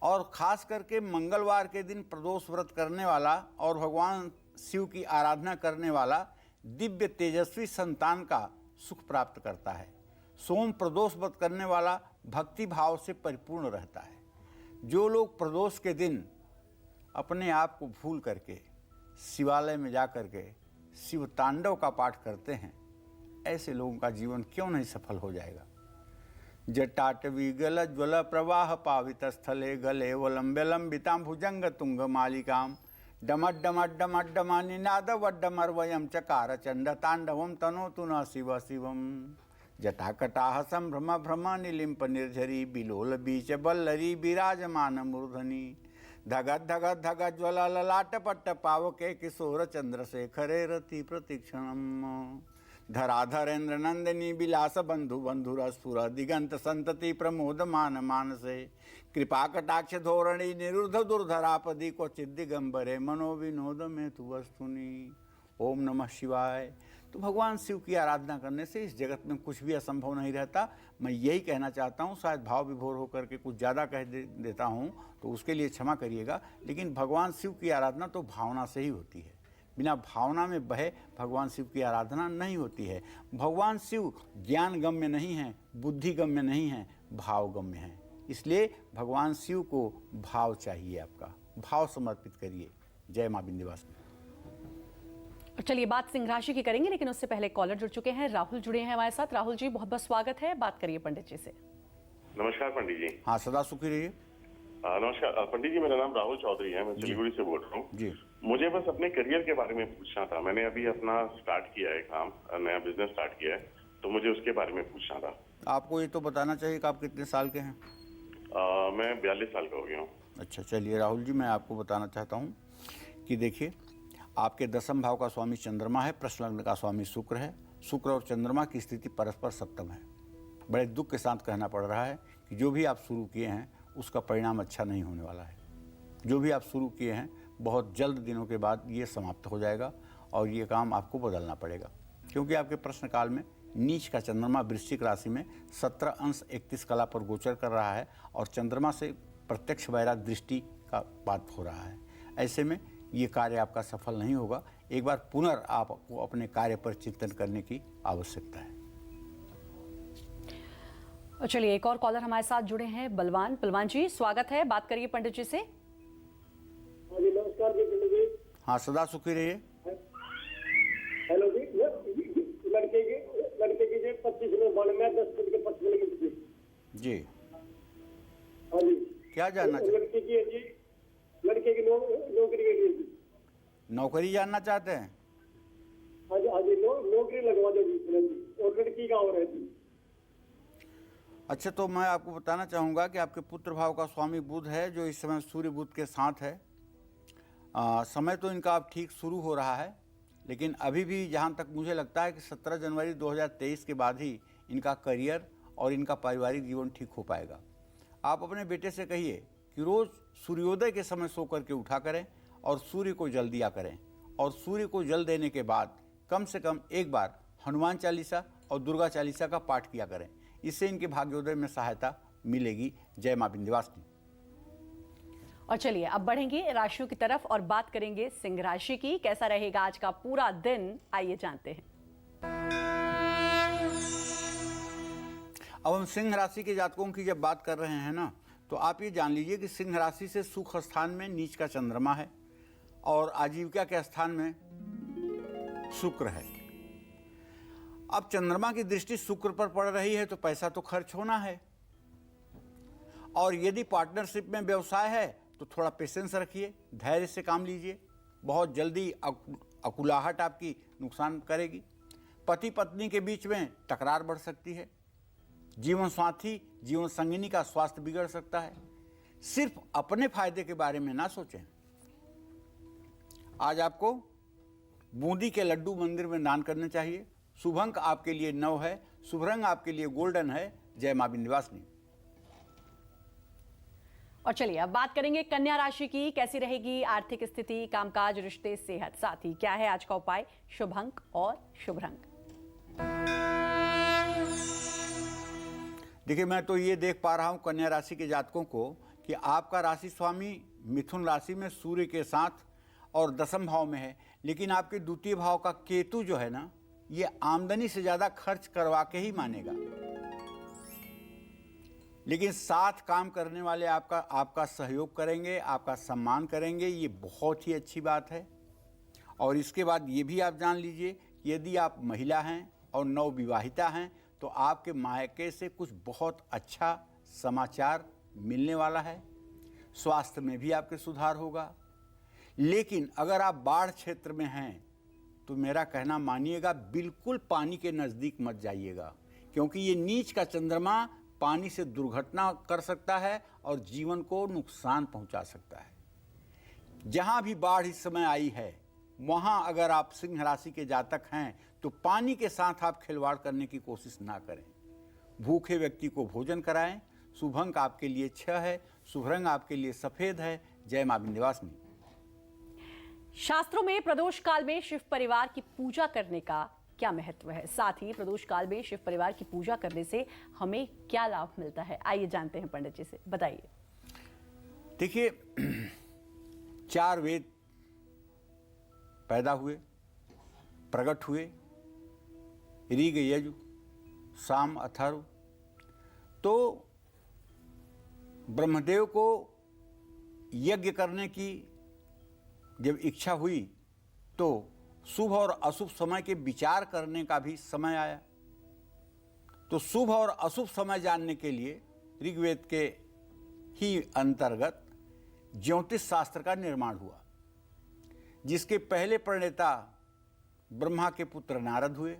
और ख़ास करके मंगलवार के दिन प्रदोष व्रत करने वाला और भगवान शिव की आराधना करने वाला दिव्य तेजस्वी संतान का सुख प्राप्त करता है। सोम प्रदोष व्रत करने वाला भक्ति भाव से परिपूर्ण रहता है। जो लोग प्रदोष के दिन अपने आप को भूल करके शिवालय में जा करके शिव तांडव का पाठ करते हैं, ऐसे लोगों का जीवन क्यों नहीं सफल हो जाएगा। जटाटवी गल ज्वल प्रवाह पावित स्थले गले वलंबे लंबितां भुजंग तुंग मालिकां डमड्डमड्डमड्डमा निनाद वड्डमर्वयं चकार चंड तांडवं तनोतु न शिव शिवम। जटाकटाह संभ्रम भ्रम निलिंप निर्झरी बिलोल बीच बल्लरी विराजमान मूर्धनि धगत धगत धगत ज्वल ललाट पट्ट पावके किशोर चंद्रशेखरे रति प्रतीक्षणम। धराधरेन्द्र नंदिनी विलास बंधु बंधुर स्फुर दिगंत संतति प्रमोद मान मानसे कृपा कटाक्ष धोरणी निरुद्ध दुर्धरापदी क्वचित दिगंबरे मनोविनोद में तु वस्तुनि। ओम नमः शिवाय। तो भगवान शिव की आराधना करने से इस जगत में कुछ भी असंभव नहीं रहता। मैं यही कहना चाहता हूँ, शायद भाव विभोर होकर के कुछ ज़्यादा कह देता हूँ तो उसके लिए क्षमा करिएगा, लेकिन भगवान शिव की आराधना तो भावना से ही होती है। बिना भावना में बहे भगवान शिव की आराधना नहीं होती है। भगवान शिव ज्ञान गम्य नहीं है, बुद्धि गम्य नहीं है, भाव गम्य है। इसलिए भगवान शिव को भाव चाहिए, आपका भाव समर्पित करिए। जय माँ विंध्यवासिनी। चलिए बात सिंह राशि की करेंगे, लेकिन उससे पहले कॉलर जुड़ चुके हैं। राहुल जुड़े हैं हमारे साथ। राहुल जी, बहुत बहुत स्वागत है। बात करिए पंडित जी से। नमस्कार पंडित जी। हाँ, सदा सुखी रहिए। नमस्कार पंडित जी, मेरा नाम राहुल चौधरी है, मैं सिलीगुड़ी से बोल रहा हूँ जी। मुझे बस अपने करियर के बारे में पूछना था। मैंने अभी अपना स्टार्ट किया है काम, नया बिजनेस स्टार्ट किया है, तो मुझे उसके बारे में पूछना था। आपको ये तो बताना चाहिए कि आप कितने साल के हैं? मैं 42 साल का हो गया हूँ। अच्छा, चलिए राहुल जी, मैं आपको बताना चाहता हूँ कि देखिए, आपके 10वें भाव का स्वामी चंद्रमा है, प्रश्न लग्न का स्वामी शुक्र है। शुक्र और चंद्रमा की स्थिति परस्पर सप्तम है। बड़े दुख के साथ कहना पड़ रहा है कि जो भी आप शुरू किए हैं उसका परिणाम अच्छा नहीं होने वाला है। जो भी आप शुरू किए हैं बहुत जल्द दिनों के बाद ये समाप्त हो जाएगा और ये काम आपको बदलना पड़ेगा, क्योंकि आपके प्रश्न काल में नीच का चंद्रमा वृश्चिक राशि में 17 अंश 31 कला पर गोचर कर रहा है और चंद्रमा से प्रत्यक्ष वैराग दृष्टि का बात हो रहा है। ऐसे में ये कार्य आपका सफल नहीं होगा। एक बार पुनः आपको अपने कार्य पर चिंतन करने की आवश्यकता है। चलिए एक और कॉलर हमारे साथ जुड़े हैं, बलवान। बलवान जी, स्वागत है। बात करिए पंडित जी से। नमस्कार जी पंडित जी। हाँ, सदा सुखी रहिए। हेलो जी, लड़के 25/92 की। जी, हाँ जी। क्या जानना चाहते हैं? लड़के की है जी, लड़के की नौकरी के लिए जी। नौकरी जानना चाहते हैं? हाँ जी, हाँ जी, नौकरी लगवा दो जी जी। और लड़की का और है जी। अच्छा, तो मैं आपको बताना चाहूँगा कि आपके पुत्र भाव का स्वामी बुध है, जो इस समय सूर्य बुध के साथ है। समय तो इनका अब ठीक शुरू हो रहा है, लेकिन अभी भी जहाँ तक मुझे लगता है कि 17 जनवरी 2023 के बाद ही इनका करियर और इनका पारिवारिक जीवन ठीक हो पाएगा। आप अपने बेटे से कहिए कि रोज़ सूर्योदय के समय सो करके उठा करें और सूर्य को जल दिया करें, और सूर्य को जल देने के बाद कम से कम एक बार हनुमान चालीसा और दुर्गा चालीसा का पाठ किया करें। इससे इनके भाग्योदय में सहायता मिलेगी। जय मां विंध्यवासिनी। और चलिए अब बढ़ेंगे राशियों की तरफ और बात करेंगे सिंह राशि की। कैसा रहेगा आज का पूरा दिन, आइए जानते हैं। अब हम सिंह राशि के जातकों की जब बात कर रहे हैं ना, तो आप ये जान लीजिए कि सिंह राशि से सुख स्थान में नीच का चंद्रमा है और आजीविका के स्थान में शुक्र है। अब चंद्रमा की दृष्टि शुक्र पर पड़ रही है तो पैसा तो खर्च होना है, और यदि पार्टनरशिप में व्यवसाय है तो थोड़ा पेशेंस रखिए, धैर्य से काम लीजिए। बहुत जल्दी अकुलाहट आपकी नुकसान करेगी। पति पत्नी के बीच में तकरार बढ़ सकती है। जीवन साथी जीवन संगिनी का स्वास्थ्य बिगड़ सकता है। सिर्फ अपने फायदे के बारे में ना सोचें। आज आपको बूंदी के लड्डू मंदिर में दान करने चाहिए। शुभ अंक आपके लिए 9 है, शुभ रंग आपके लिए गोल्डन है। जय मां विंध्यवासिनी। और चलिए अब बात करेंगे कन्या राशि की। कैसी रहेगी आर्थिक स्थिति, कामकाज, रिश्ते, सेहत, साथ ही क्या है आज का उपाय, शुभ अंक और शुभ रंग। देखिए, मैं तो ये देख पा रहा हूं कन्या राशि के जातकों को कि आपका राशि स्वामी मिथुन राशि में सूर्य के साथ और दशम भाव में है, लेकिन आपके द्वितीय भाव का केतु जो है ना, ये आमदनी से ज्यादा खर्च करवा के ही मानेगा। लेकिन साथ काम करने वाले आपका सहयोग करेंगे, आपका सम्मान करेंगे, ये बहुत ही अच्छी बात है। और इसके बाद ये भी आप जान लीजिए कि यदि आप महिला हैं और नवविवाहिता हैं तो आपके मायके से कुछ बहुत अच्छा समाचार मिलने वाला है। स्वास्थ्य में भी आपके सुधार होगा। लेकिन अगर आप बाढ़ क्षेत्र में हैं तो मेरा कहना मानिएगा, बिल्कुल पानी के नज़दीक मत जाइएगा, क्योंकि ये नीच का चंद्रमा पानी से दुर्घटना कर सकता है और जीवन को नुकसान पहुंचा सकता है। जहां भी बाढ़ इस समय आई है, वहां अगर आप सिंह राशि के जातक हैं तो पानी के साथ आप खिलवाड़ करने की कोशिश ना करें। भूखे व्यक्ति को भोजन कराएं। शुभ अंक आपके लिए 6 है, शुभ रंग आपके लिए सफेद है। जय मां विंध्यवासिनी। शास्त्रों में प्रदोष काल में शिव परिवार की पूजा करने का क्या महत्व है, साथ ही प्रदोष काल में शिव परिवार की पूजा करने से हमें क्या लाभ मिलता है, आइए जानते हैं पंडित जी से, बताइए। देखिए, 4 वेद पैदा हुए, प्रकट हुए, ऋग, यजु, साम, अथर्व। तो ब्रह्मदेव को यज्ञ करने की जब इच्छा हुई तो शुभ और अशुभ समय के विचार करने का भी समय आया। तो शुभ और अशुभ समय जानने के लिए ऋग्वेद के ही अंतर्गत ज्योतिष शास्त्र का निर्माण हुआ, जिसके पहले प्रणेता ब्रह्मा के पुत्र नारद हुए,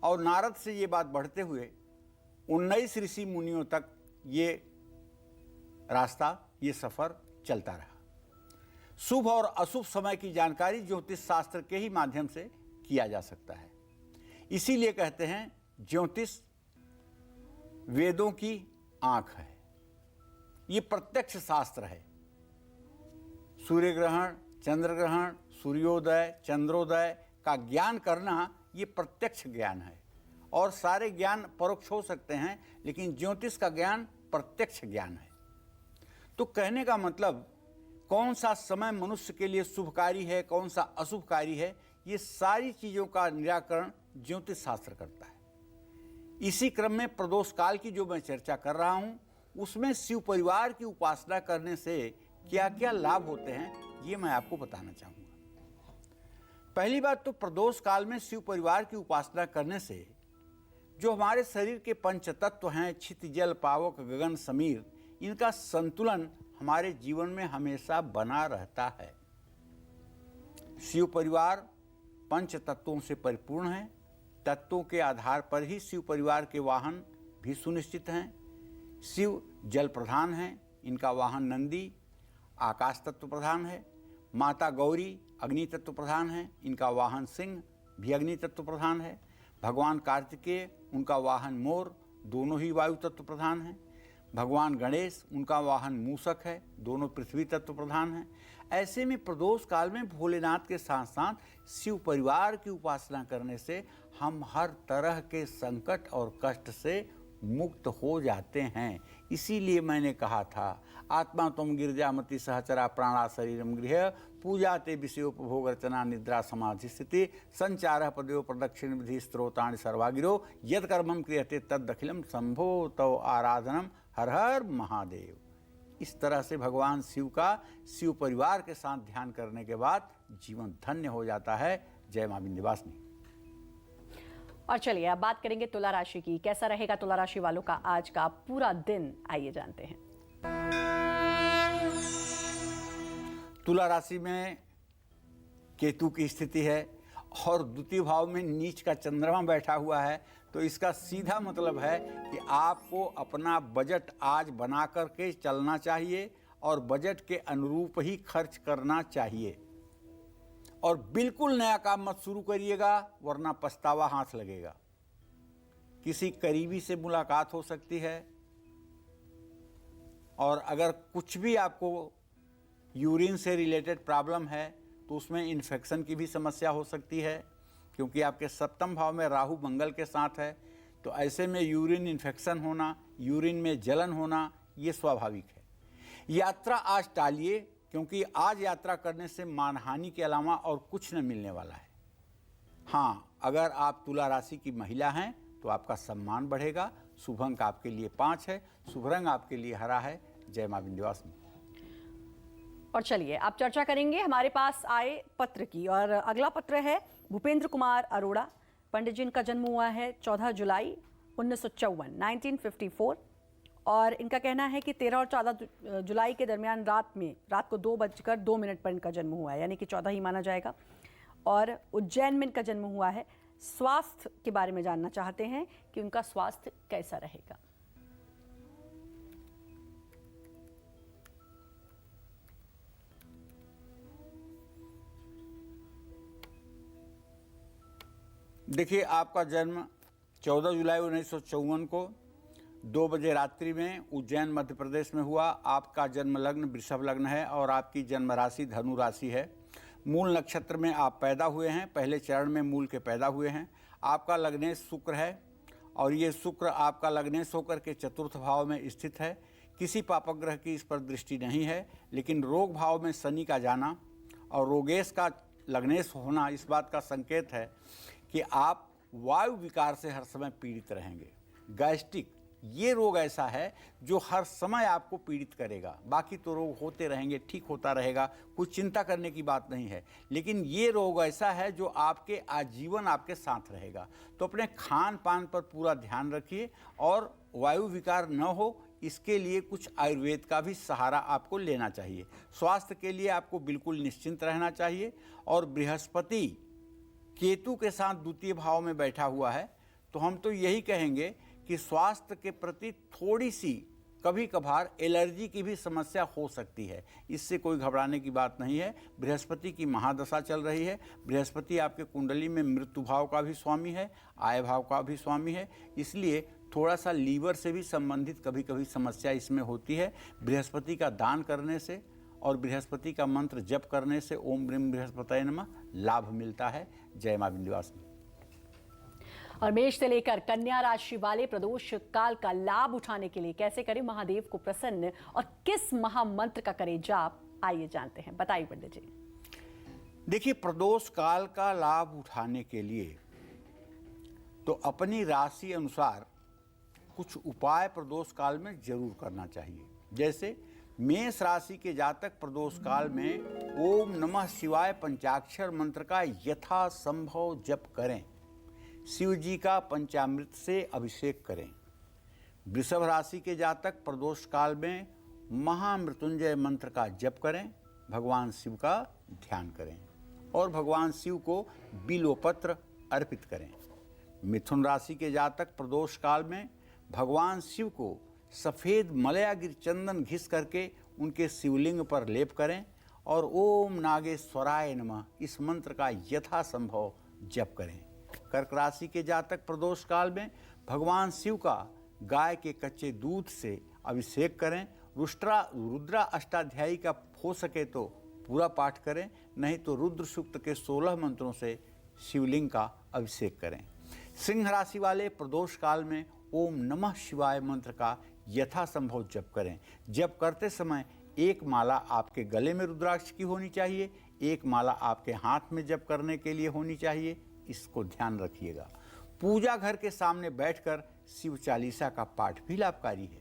और नारद से ये बात बढ़ते हुए 19 ऋषि मुनियों तक ये रास्ता, ये सफर चलता रहा। शुभ और अशुभ समय की जानकारी ज्योतिष शास्त्र के ही माध्यम से किया जा सकता है। इसीलिए कहते हैं ज्योतिष वेदों की आंख है। ये प्रत्यक्ष शास्त्र है। सूर्य ग्रहण, चंद्र ग्रहण, सूर्योदय, चंद्रोदय का ज्ञान करना ये प्रत्यक्ष ज्ञान है। और सारे ज्ञान परोक्ष हो सकते हैं, लेकिन ज्योतिष का ज्ञान प्रत्यक्ष ज्ञान है। तो कहने का मतलब, कौन सा समय मनुष्य के लिए शुभकारी है, कौन सा अशुभकारी है, ये सारी चीज़ों का निराकरण ज्योतिष शास्त्र करता है। इसी क्रम में प्रदोष काल की जो मैं चर्चा कर रहा हूँ, उसमें शिव परिवार की उपासना करने से क्या क्या लाभ होते हैं, ये मैं आपको बताना चाहूँगा। पहली बात तो प्रदोष काल में शिव परिवार की उपासना करने से जो हमारे शरीर के पंच तत्व हैं, छित जल पावक गगन समीर, इनका संतुलन हमारे जीवन में हमेशा बना रहता है। शिव परिवार पंच तत्वों से परिपूर्ण है। तत्वों के आधार पर ही शिव परिवार के वाहन भी सुनिश्चित हैं। शिव जल प्रधान हैं, इनका वाहन नंदी आकाश तत्व प्रधान है। माता गौरी अग्नि तत्व प्रधान है, इनका वाहन सिंह भी अग्नि तत्व प्रधान है। भगवान कार्तिकेय उनका वाहन मोर, दोनों ही वायु तत्व प्रधान हैं। भगवान गणेश उनका वाहन मूषक है, दोनों पृथ्वी तत्व प्रधान हैं। ऐसे में प्रदोष काल में भोलेनाथ के साथ साथ शिव परिवार की उपासना करने से हम हर तरह के संकट और कष्ट से मुक्त हो जाते हैं। इसीलिए मैंने कहा था, आत्मा तुम गिरजामति सहचरा प्राणा शरीरम गृह पूजा ते विषयोपभोग रचना निद्रा समाधि स्थिति संचार पदयो प्रदक्षिण विधि स्त्रोतानि सर्वागिरो यद कर्मम क्रियते तद अखिलम शंभो तव आराधनम हर हर महादेव। इस तरह से भगवान शिव का शिव परिवार के साथ ध्यान करने के बाद जीवन धन्य हो जाता है। जय मां विंध्यवासिनी। और चलिए अब बात करेंगे तुला राशि की। कैसा रहेगा तुला राशि वालों का आज का पूरा दिन, आइए जानते हैं। तुला राशि में केतु की स्थिति है और द्वितीय भाव में नीच का चंद्रमा बैठा हुआ है, तो इसका सीधा मतलब है कि आपको अपना बजट आज बना करके चलना चाहिए और बजट के अनुरूप ही खर्च करना चाहिए। और बिल्कुल नया काम मत शुरू करिएगा, वरना पछतावा हाथ लगेगा। किसी करीबी से मुलाकात हो सकती है, और अगर कुछ भी आपको यूरिन से रिलेटेड प्रॉब्लम है तो उसमें इन्फेक्शन की भी समस्या हो सकती है, क्योंकि आपके सप्तम भाव में राहु मंगल के साथ है। तो ऐसे में यूरिन इन्फेक्शन होना, यूरिन में जलन होना, ये स्वाभाविक है। यात्रा आज टालिए, क्योंकि आज यात्रा करने से मानहानि के अलावा और कुछ न मिलने वाला है। हाँ, अगर आप तुला राशि की महिला हैं तो आपका सम्मान बढ़ेगा। शुभ अंक आपके लिए 5 है, शुभ रंग आपके लिए हरा है। जय मां विंध्यवासिनी। और चलिए अब चर्चा करेंगे हमारे पास आए पत्र की। और अगला पत्र है भूपेंद्र कुमार अरोड़ा। पंडित जी इनका जन्म हुआ है 14 जुलाई 1954 और इनका कहना है कि 13 और 14 जुलाई के दरमियान रात को 2:02 पर इनका जन्म हुआ है, यानी कि 14 ही माना जाएगा। और उज्जैन में इनका जन्म हुआ है। स्वास्थ्य के बारे में जानना चाहते हैं कि उनका स्वास्थ्य कैसा रहेगा। देखिए, आपका जन्म 14 जुलाई 1954 को 2 बजे रात्रि में उज्जैन मध्य प्रदेश में हुआ। आपका जन्म लग्न वृषभ लग्न है और आपकी जन्म राशि धनु राशि है। मूल नक्षत्र में आप पैदा हुए हैं, पहले चरण में मूल के पैदा हुए हैं। आपका लग्नेश शुक्र है और ये शुक्र आपका लग्नेश होकर के चतुर्थ भाव में स्थित है। किसी पापग्रह की इस पर दृष्टि नहीं है, लेकिन रोग भाव में शनि का जाना और रोगेश का लग्नेश होना इस बात का संकेत है कि आप वायु विकार से हर समय पीड़ित रहेंगे। गैस्ट्रिक ये रोग ऐसा है जो हर समय आपको पीड़ित करेगा। बाकी तो रोग होते रहेंगे, ठीक होता रहेगा, कुछ चिंता करने की बात नहीं है, लेकिन ये रोग ऐसा है जो आपके आजीवन आपके साथ रहेगा। तो अपने खान पान पर पूरा ध्यान रखिए और वायु विकार न हो, इसके लिए कुछ आयुर्वेद का भी सहारा आपको लेना चाहिए। स्वास्थ्य के लिए आपको बिल्कुल निश्चिंत रहना चाहिए। और बृहस्पति केतु के साथ द्वितीय भाव में बैठा हुआ है, तो हम तो यही कहेंगे कि स्वास्थ्य के प्रति थोड़ी सी कभी कभार एलर्जी की भी समस्या हो सकती है। इससे कोई घबराने की बात नहीं है। बृहस्पति की महादशा चल रही है। बृहस्पति आपके कुंडली में मृत्यु भाव का भी स्वामी है, आय भाव का भी स्वामी है, इसलिए थोड़ा सा लीवर से भी संबंधित कभी कभी समस्या इसमें होती है। बृहस्पति का दान करने से और बृहस्पति का मंत्र जप करने से ओम ब्रीम बृहस्पतये नमः लाभ मिलता है। जय मां विंध्यवासिनी। और मेष से लेकर कन्या राशि वाले प्रदोष काल का लाभ उठाने के लिए कैसे करें महादेव को प्रसन्न और किस महामंत्र का करें जाप, आइए जानते हैं। बताइए पंडित जी। देखिए, प्रदोष काल का लाभ उठाने के लिए तो अपनी राशि अनुसार कुछ उपाय प्रदोष काल में जरूर करना चाहिए। जैसे मेष राशि के जातक प्रदोष काल में ओम नमः शिवाय पंचाक्षर मंत्र का यथासंभव जप करें। शिव जी का पंचामृत से अभिषेक करें। वृषभ राशि के जातक प्रदोष काल में महामृत्युंजय मंत्र का जप करें, भगवान शिव का ध्यान करें और भगवान शिव को बिल्वपत्र अर्पित करें। मिथुन राशि के जातक प्रदोष काल में भगवान शिव को सफ़ेद मलयागिर चंदन घिस करके उनके शिवलिंग पर लेप करें और ओम नागेश्वराय नमः इस मंत्र का यथासंभव जप करें। कर्क राशि के जातक प्रदोष काल में भगवान शिव का गाय के कच्चे दूध से अभिषेक करें। रुद्रा अष्टाध्यायी का हो सके तो पूरा पाठ करें, नहीं तो रुद्र सूक्त के 16 मंत्रों से शिवलिंग का अभिषेक करें। सिंह राशि वाले प्रदोष काल में ओम नमः शिवाय मंत्र का यथासंभव जप करें। जप करते समय एक माला आपके गले में रुद्राक्ष की होनी चाहिए, एक माला आपके हाथ में जप करने के लिए होनी चाहिए, इसको ध्यान रखिएगा। पूजा घर के सामने बैठकर शिव चालीसा का पाठ भी लाभकारी है।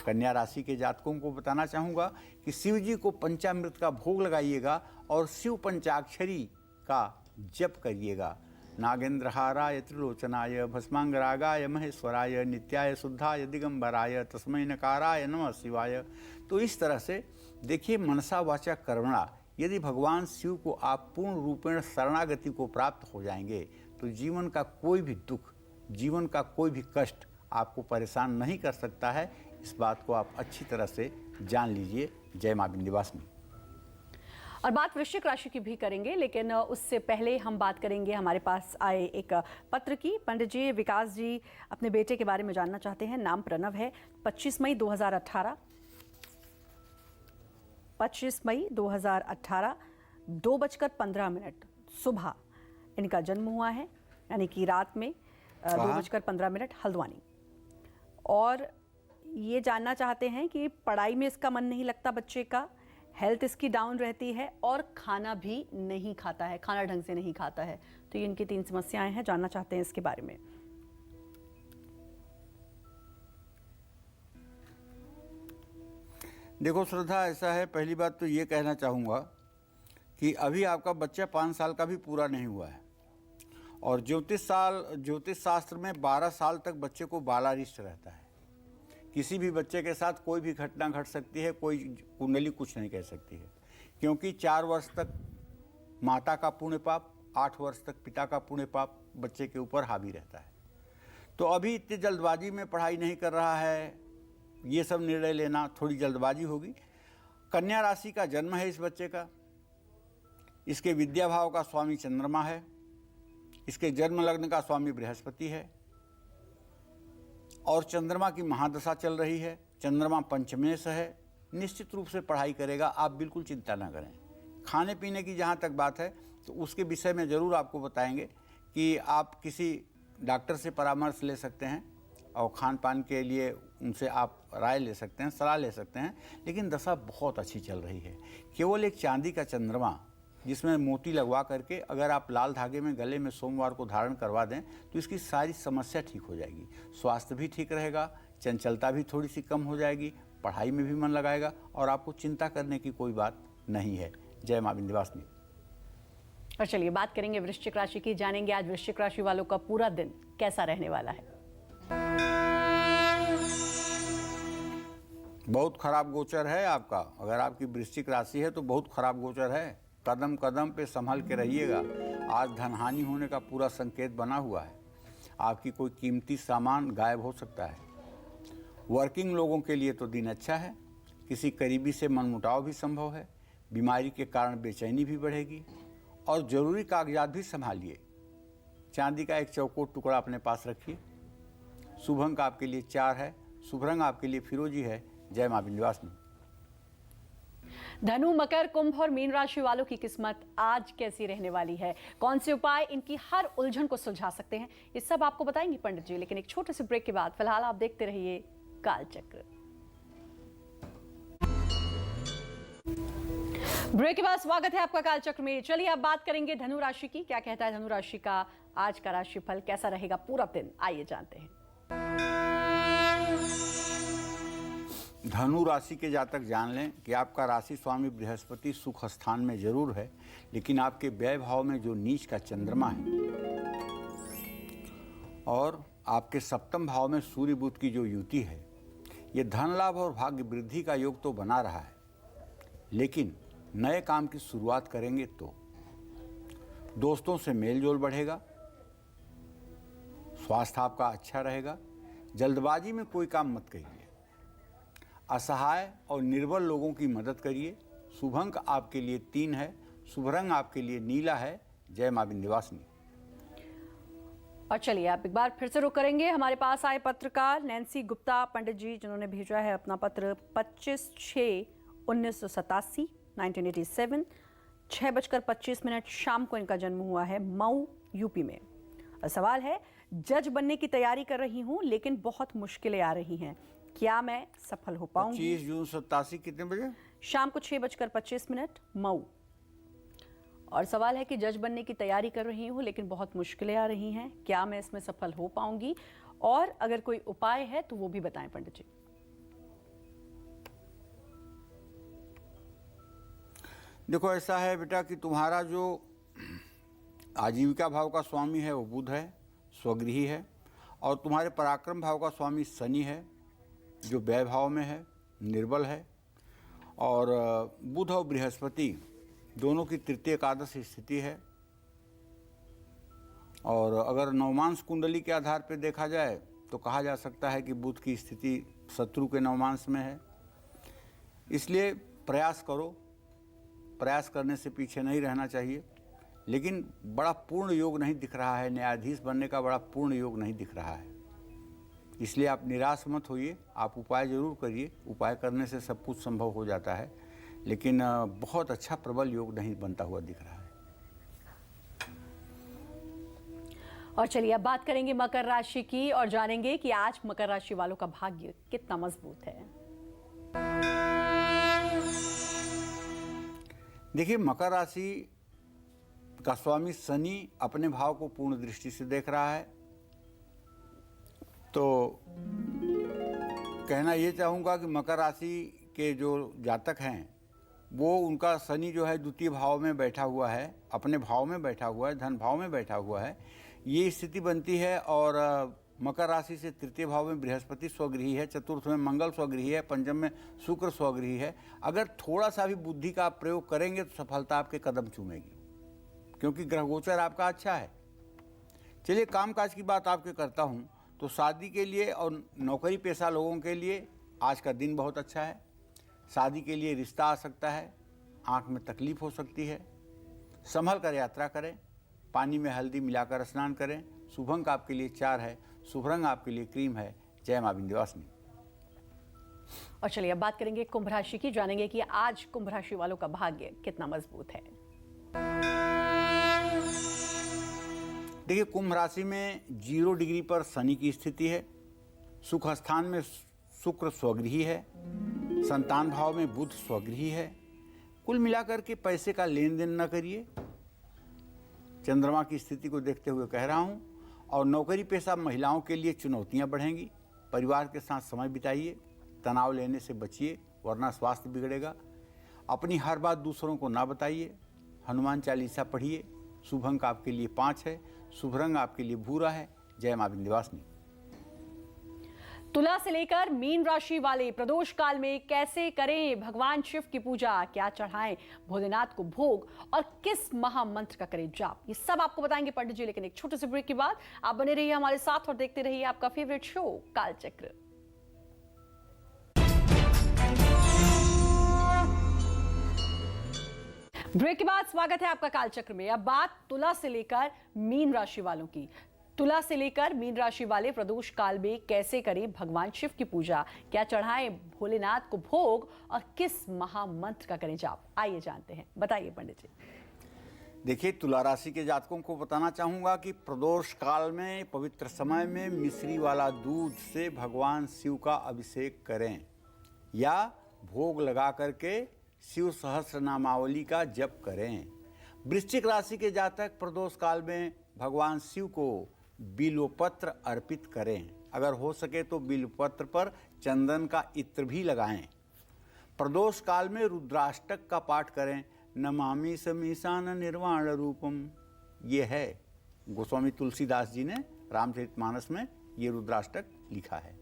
कन्या राशि के जातकों को बताना चाहूँगा कि शिव जी को पंचामृत का भोग लगाइएगा और शिव पंचाक्षरी का जप करिएगा। नागेंद्रहाराय त्रिलोचनाय भस्मांगरागाय महेश्वराय नित्याय शुद्धाय दिगंबराय तस्मै नकाराय नमः शिवाय। तो इस तरह से देखिए, मनसा वाचा कर्मणा यदि भगवान शिव को आप पूर्ण रूपेण शरणागति को प्राप्त हो जाएंगे तो जीवन का कोई भी दुख, जीवन का कोई भी कष्ट आपको परेशान नहीं कर सकता है। इस बात को आप अच्छी तरह से जान लीजिए। जय मां विंध्यवासिनी। और बात वृश्चिक राशि की भी करेंगे, लेकिन उससे पहले हम बात करेंगे हमारे पास आए एक पत्र की। पंडित जी, विकास जी अपने बेटे के बारे में जानना चाहते हैं। नाम प्रणव है। 25 मई 2018 2:15 सुबह इनका जन्म हुआ है, यानी कि रात में 2:15 हल्द्वानी। और ये जानना चाहते हैं कि पढ़ाई में इसका मन नहीं लगता बच्चे का, हेल्थ इसकी डाउन रहती है और खाना भी नहीं खाता है, खाना ढंग से नहीं खाता है। तो ये इनकी 3 समस्याएं हैं, जानना चाहते हैं इसके बारे में। देखो श्रद्धा, ऐसा है, पहली बात तो ये कहना चाहूँगा कि अभी आपका बच्चा 5 साल का भी पूरा नहीं हुआ है और ज्योतिष शास्त्र में 12 साल तक बच्चे को बालारिष्ट रहता है। किसी भी बच्चे के साथ कोई भी घटना घट सकती है, कोई कुंडली कुछ नहीं कह सकती है, क्योंकि 4 वर्ष तक माता का पुण्य पाप, 8 वर्ष तक पिता का पुण्य पाप बच्चे के ऊपर हावी रहता है। तो अभी इतनी जल्दबाजी में पढ़ाई नहीं कर रहा है, ये सब निर्णय लेना थोड़ी जल्दबाजी होगी। कन्या राशि का जन्म है इस बच्चे का। इसके विद्या भाव का स्वामी चंद्रमा है। इसके जन्म लग्न का स्वामी बृहस्पति है और चंद्रमा की महादशा चल रही है। चंद्रमा पंचमेश है। निश्चित रूप से पढ़ाई करेगा, आप बिल्कुल चिंता ना करें। खाने पीने की जहाँ तक बात है तो उसके विषय में ज़रूर आपको बताएंगे कि आप किसी डॉक्टर से परामर्श ले सकते हैं और खान पान के लिए उनसे आप राय ले सकते हैं, सलाह ले सकते हैं। लेकिन दशा बहुत अच्छी चल रही है। केवल एक चांदी का चंद्रमा जिसमें मोती लगवा करके अगर आप लाल धागे में गले में सोमवार को धारण करवा दें तो इसकी सारी समस्या ठीक हो जाएगी। स्वास्थ्य भी ठीक रहेगा, चंचलता भी थोड़ी सी कम हो जाएगी, पढ़ाई में भी मन लगाएगा और आपको चिंता करने की कोई बात नहीं है। जय मां विंध्यवासिनी। और चलिए बात करेंगे वृश्चिक राशि की। जानेंगे आज वृश्चिक राशि वालों का पूरा दिन कैसा रहने वाला है। बहुत खराब गोचर है आपका। अगर आपकी वृश्चिक राशि है तो बहुत खराब गोचर है। कदम कदम पे संभल के रहिएगा। आज धनहानि होने का पूरा संकेत बना हुआ है। आपकी कोई कीमती सामान गायब हो सकता है। वर्किंग लोगों के लिए तो दिन अच्छा है। किसी करीबी से मनमुटाव भी संभव है। बीमारी के कारण बेचैनी भी बढ़ेगी और ज़रूरी कागजात भी संभालिए। चांदी का एक चौकोर टुकड़ा अपने पास रखिए। शुभ अंक आपके लिए 4 है। शुभ रंग आपके लिए फिरोजी है। जय मां विंध्यवासिनी। धनु, मकर, कुंभ और मीन राशि वालों की किस्मत आज कैसी रहने वाली है, कौन से उपाय इनकी हर उलझन को सुलझा सकते हैं, ये सब आपको बताएंगे पंडित जी। लेकिन एक छोटे से ब्रेक के बाद फिलहाल आप देखते रहिए कालचक्र। ब्रेक के बाद स्वागत है आपका कालचक्र में। चलिए अब बात करेंगे धनु राशि की। क्या कहता है धनु राशि का आज का राशिफल, कैसा रहेगा पूरा दिन, आइए जानते हैं। धनु राशि के जातक जान लें कि आपका राशि स्वामी बृहस्पति सुख स्थान में जरूर है, लेकिन आपके व्यय भाव में जो नीच का चंद्रमा है और आपके सप्तम भाव में सूर्य बुध की जो युति है, ये धन लाभ और भाग्य वृद्धि का योग तो बना रहा है, लेकिन नए काम की शुरुआत करेंगे तो दोस्तों से मेल जोल बढ़ेगा, स्वास्थ्य आपका अच्छा रहेगा। जल्दबाजी में कोई काम मत करिए, असहाय और निर्बल लोगों की मदद करिए। शुभ अंक आपके लिए 3 है, शुभ रंग आपके लिए नीला है। जय मां विंध्यवासिनी। और चलिए आप एक बार फिर से रुक करेंगे। हमारे पास आए पत्रकार नैन्सी गुप्ता पंडित जी, जिन्होंने भेजा है अपना पत्र 25/6/1987 1987 6:25 शाम को इनका जन्म हुआ है मऊ यूपी में। और सवाल है, जज बनने की तैयारी कर रही हूं लेकिन बहुत मुश्किलें आ रही हैं, क्या मैं सफल हो पाऊंगी? 25 जून 87 कितने बजे? शाम को 6:25 मऊ। और सवाल है कि जज बनने की तैयारी कर रही हूं लेकिन बहुत मुश्किलें आ रही हैं, क्या मैं इसमें सफल हो पाऊंगी? और अगर कोई उपाय है तो वो भी बताएं पंडित जी। देखो, ऐसा है बेटा कि तुम्हारा जो आजीविका भाव का स्वामी है वो बुध है, स्वगृही है, और तुम्हारे पराक्रम भाव का स्वामी शनि है जो व्यय भाव में है, निर्बल है। और बुध और बृहस्पति दोनों की तृतीय एकादश स्थिति है। और अगर नवमांश कुंडली के आधार पर देखा जाए तो कहा जा सकता है कि बुध की स्थिति शत्रु के नवमांश में है। इसलिए प्रयास करो, प्रयास करने से पीछे नहीं रहना चाहिए, लेकिन बड़ा पूर्ण योग नहीं दिख रहा है, न्यायाधीश बनने का बड़ा पूर्ण योग नहीं दिख रहा है। इसलिए आप निराश मत होइए, आप उपाय जरूर करिए। उपाय करने से सब कुछ संभव हो जाता है, लेकिन बहुत अच्छा प्रबल योग नहीं बनता हुआ दिख रहा है। और चलिए अब बात करेंगे मकर राशि की और जानेंगे कि आज मकर राशि वालों का भाग्य कितना मजबूत है। देखिए, मकर राशि का स्वामी शनि अपने भाव को पूर्ण दृष्टि से देख रहा है, तो कहना ये चाहूँगा कि मकर राशि के जो जातक हैं वो, उनका शनि जो है द्वितीय भाव में बैठा हुआ है, अपने भाव में बैठा हुआ है, धन भाव में बैठा हुआ है, ये स्थिति बनती है। और मकर राशि से तृतीय भाव में बृहस्पति स्वगृही है, चतुर्थ में मंगल स्वगृही है, पंचम में शुक्र स्वगृही है। अगर थोड़ा सा भी बुद्धि का प्रयोग करेंगे तो सफलता आपके कदम चूमेगी, क्योंकि ग्रह गोचर आपका अच्छा है। चलिए कामकाज की बात आपके करता हूँ, तो शादी के लिए और नौकरी पेशा लोगों के लिए आज का दिन बहुत अच्छा है। शादी के लिए रिश्ता आ सकता है, आँख में तकलीफ हो सकती है, संभल कर यात्रा करें, पानी में हल्दी मिलाकर स्नान करें। शुभ अंक आपके लिए 4 है, शुभ रंग आपके लिए क्रीम है। जय मां विंध्यवासिनी। और चलिए अब बात करेंगे कुंभ राशि की, जानेंगे कि आज कुंभ राशि वालों का भाग्य कितना मजबूत है। देखिए, कुंभ राशि में 0 डिग्री पर शनि की स्थिति है, सुख स्थान में शुक्र स्वगृही है, संतान भाव में बुध स्वगृही है। कुल मिलाकर के पैसे का लेन देन न करिए, चंद्रमा की स्थिति को देखते हुए कह रहा हूँ। और नौकरी पेशा महिलाओं के लिए चुनौतियाँ बढ़ेंगी। परिवार के साथ समय बिताइए, तनाव लेने से बचिए वरना स्वास्थ्य बिगड़ेगा। अपनी हर बात दूसरों को ना बताइए। हनुमान चालीसा पढ़िए। शुभ अंक आपके लिए 5 है, शुभ रंग आपके लिए भूरा है। जय मां विंध्यवासिनी। तुला से लेकर मीन राशि वाले प्रदोष काल में कैसे करें भगवान शिव की पूजा, क्या चढ़ाएं भोलेनाथ को भोग और किस महामंत्र का करें जाप, ये सब आपको बताएंगे पंडित जी। लेकिन एक छोटे से ब्रेक के बाद आप बने रहिए हमारे साथ और देखते रहिए आपका फेवरेट शो कालचक्र। ब्रेक के बाद स्वागत है आपका कालचक्र में। अब बात तुला से लेकर मीन राशि वालों की। तुला से लेकर मीन राशि वाले प्रदोष काल में कैसे करें भगवान शिव की पूजा, क्या चढ़ाएं भोलेनाथ को भोग और किस महामंत्र का करें जाप, आइए जानते हैं। बताइए पंडित जी। देखिए, तुला राशि के जातकों को बताना चाहूँगा कि प्रदोष काल में पवित्र समय में मिश्री वाला दूध से भगवान शिव का अभिषेक करें या भोग लगा करके शिव सहस्र नामावली का जप करें। वृश्चिक राशि के जातक प्रदोष काल में भगवान शिव को बिल्वपत्र अर्पित करें। अगर हो सके तो बिल्वपत्र पर चंदन का इत्र भी लगाएं। प्रदोष काल में रुद्राष्टक का पाठ करें। नमामि समीशान निर्वाण रूपम, ये है गोस्वामी तुलसीदास जी ने रामचरितमानस में ये रुद्राष्टक लिखा है।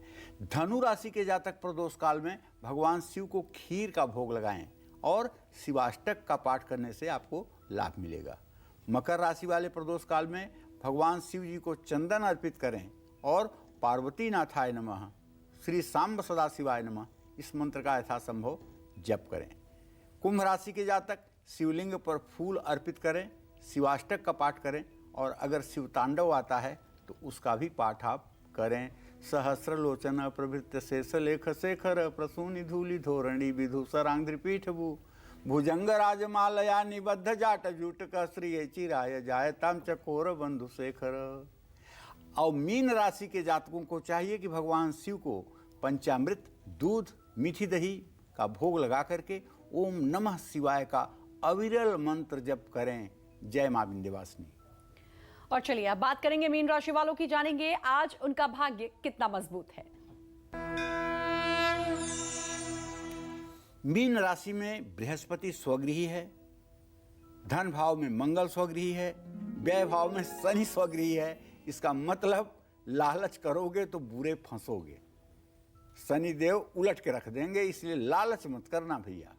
धनु राशि के जातक प्रदोष काल में भगवान शिव को खीर का भोग लगाएं और शिवाष्टक का पाठ करने से आपको लाभ मिलेगा। मकर राशि वाले प्रदोष काल में भगवान शिव जी को चंदन अर्पित करें और पार्वती नाथाय नमः, श्री सांब सदा शिवाय नमः इस मंत्र का यथासंभव जप करें। कुंभ राशि के जातक शिवलिंग पर फूल अर्पित करें, शिवाष्टक का पाठ करें और अगर शिव तांडव आता है तो उसका भी पाठ आप करें। सहस्रलोचन प्रभृत शेष लेख शेखर प्रसूनि धूलि धोरणी विधुसरांग्रि पीठभू भुजंग राजमालया निबद्ध जाट जूट का श्री चिराय जायताम चकोर बंधु शेखर। और मीन राशि के जातकों को चाहिए कि भगवान शिव को पंचामृत, दूध, मीठी दही का भोग लगा करके ओम नमः शिवाय का अविरल मंत्र जप करें। जय मां विंध्यवासिनी। और चलिए अब बात करेंगे मीन राशि वालों की, जानेंगे आज उनका भाग्य कितना मजबूत है। मीन राशि में बृहस्पति स्वगृही है, धन भाव में मंगल स्वगृही है, व्यय भाव में शनि स्वगृही है। इसका मतलब लालच करोगे तो बुरे फंसोगे। शनिदेव उलट के रख देंगे, इसलिए लालच मत करना भैया।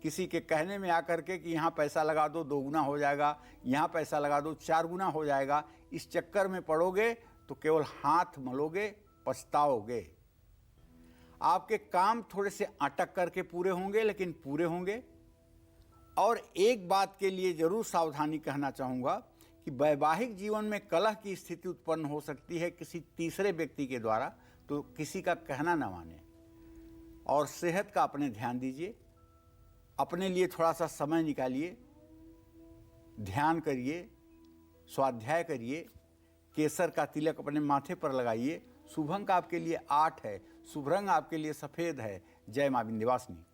किसी के कहने में आकर के कि यहाँ पैसा लगा दो 2 गुना हो जाएगा, यहाँ पैसा लगा दो 4 गुना हो जाएगा, इस चक्कर में पड़ोगे तो केवल हाथ मलोगे, पछताओगे। आपके काम थोड़े से अटक करके पूरे होंगे, लेकिन पूरे होंगे। और एक बात के लिए जरूर सावधानी कहना चाहूँगा कि वैवाहिक जीवन में कलह की स्थिति उत्पन्न हो सकती है किसी तीसरे व्यक्ति के द्वारा, तो किसी का कहना ना माने। और सेहत का अपने ध्यान दीजिए, अपने लिए थोड़ा सा समय निकालिए, ध्यान करिए, स्वाध्याय करिए, केसर का तिलक अपने माथे पर लगाइए। शुभ अंक आपके लिए 8 है, शुभ रंग आपके लिए सफ़ेद है। जय मां विंध्यवासिनी।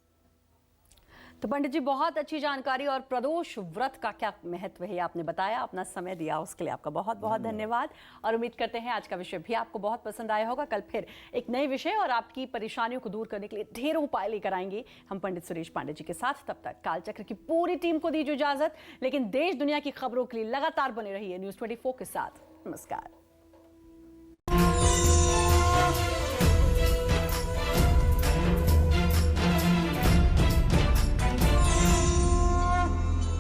तो पंडित जी बहुत अच्छी जानकारी और प्रदोष व्रत का क्या महत्व है आपने बताया, अपना समय दिया उसके लिए आपका बहुत बहुत धन्यवाद। और उम्मीद करते हैं आज का विषय भी आपको बहुत पसंद आया होगा। कल फिर एक नए विषय और आपकी परेशानियों को दूर करने के लिए ढेरों उपाय लेकर आएंगे हम पंडित सुरेश पांडे जी के साथ। तब तक कालचक्र की पूरी टीम को दीजिए इजाजत, लेकिन देश दुनिया की खबरों के लिए लगातार बने रहिए न्यूज़ 24 के साथ। नमस्कार।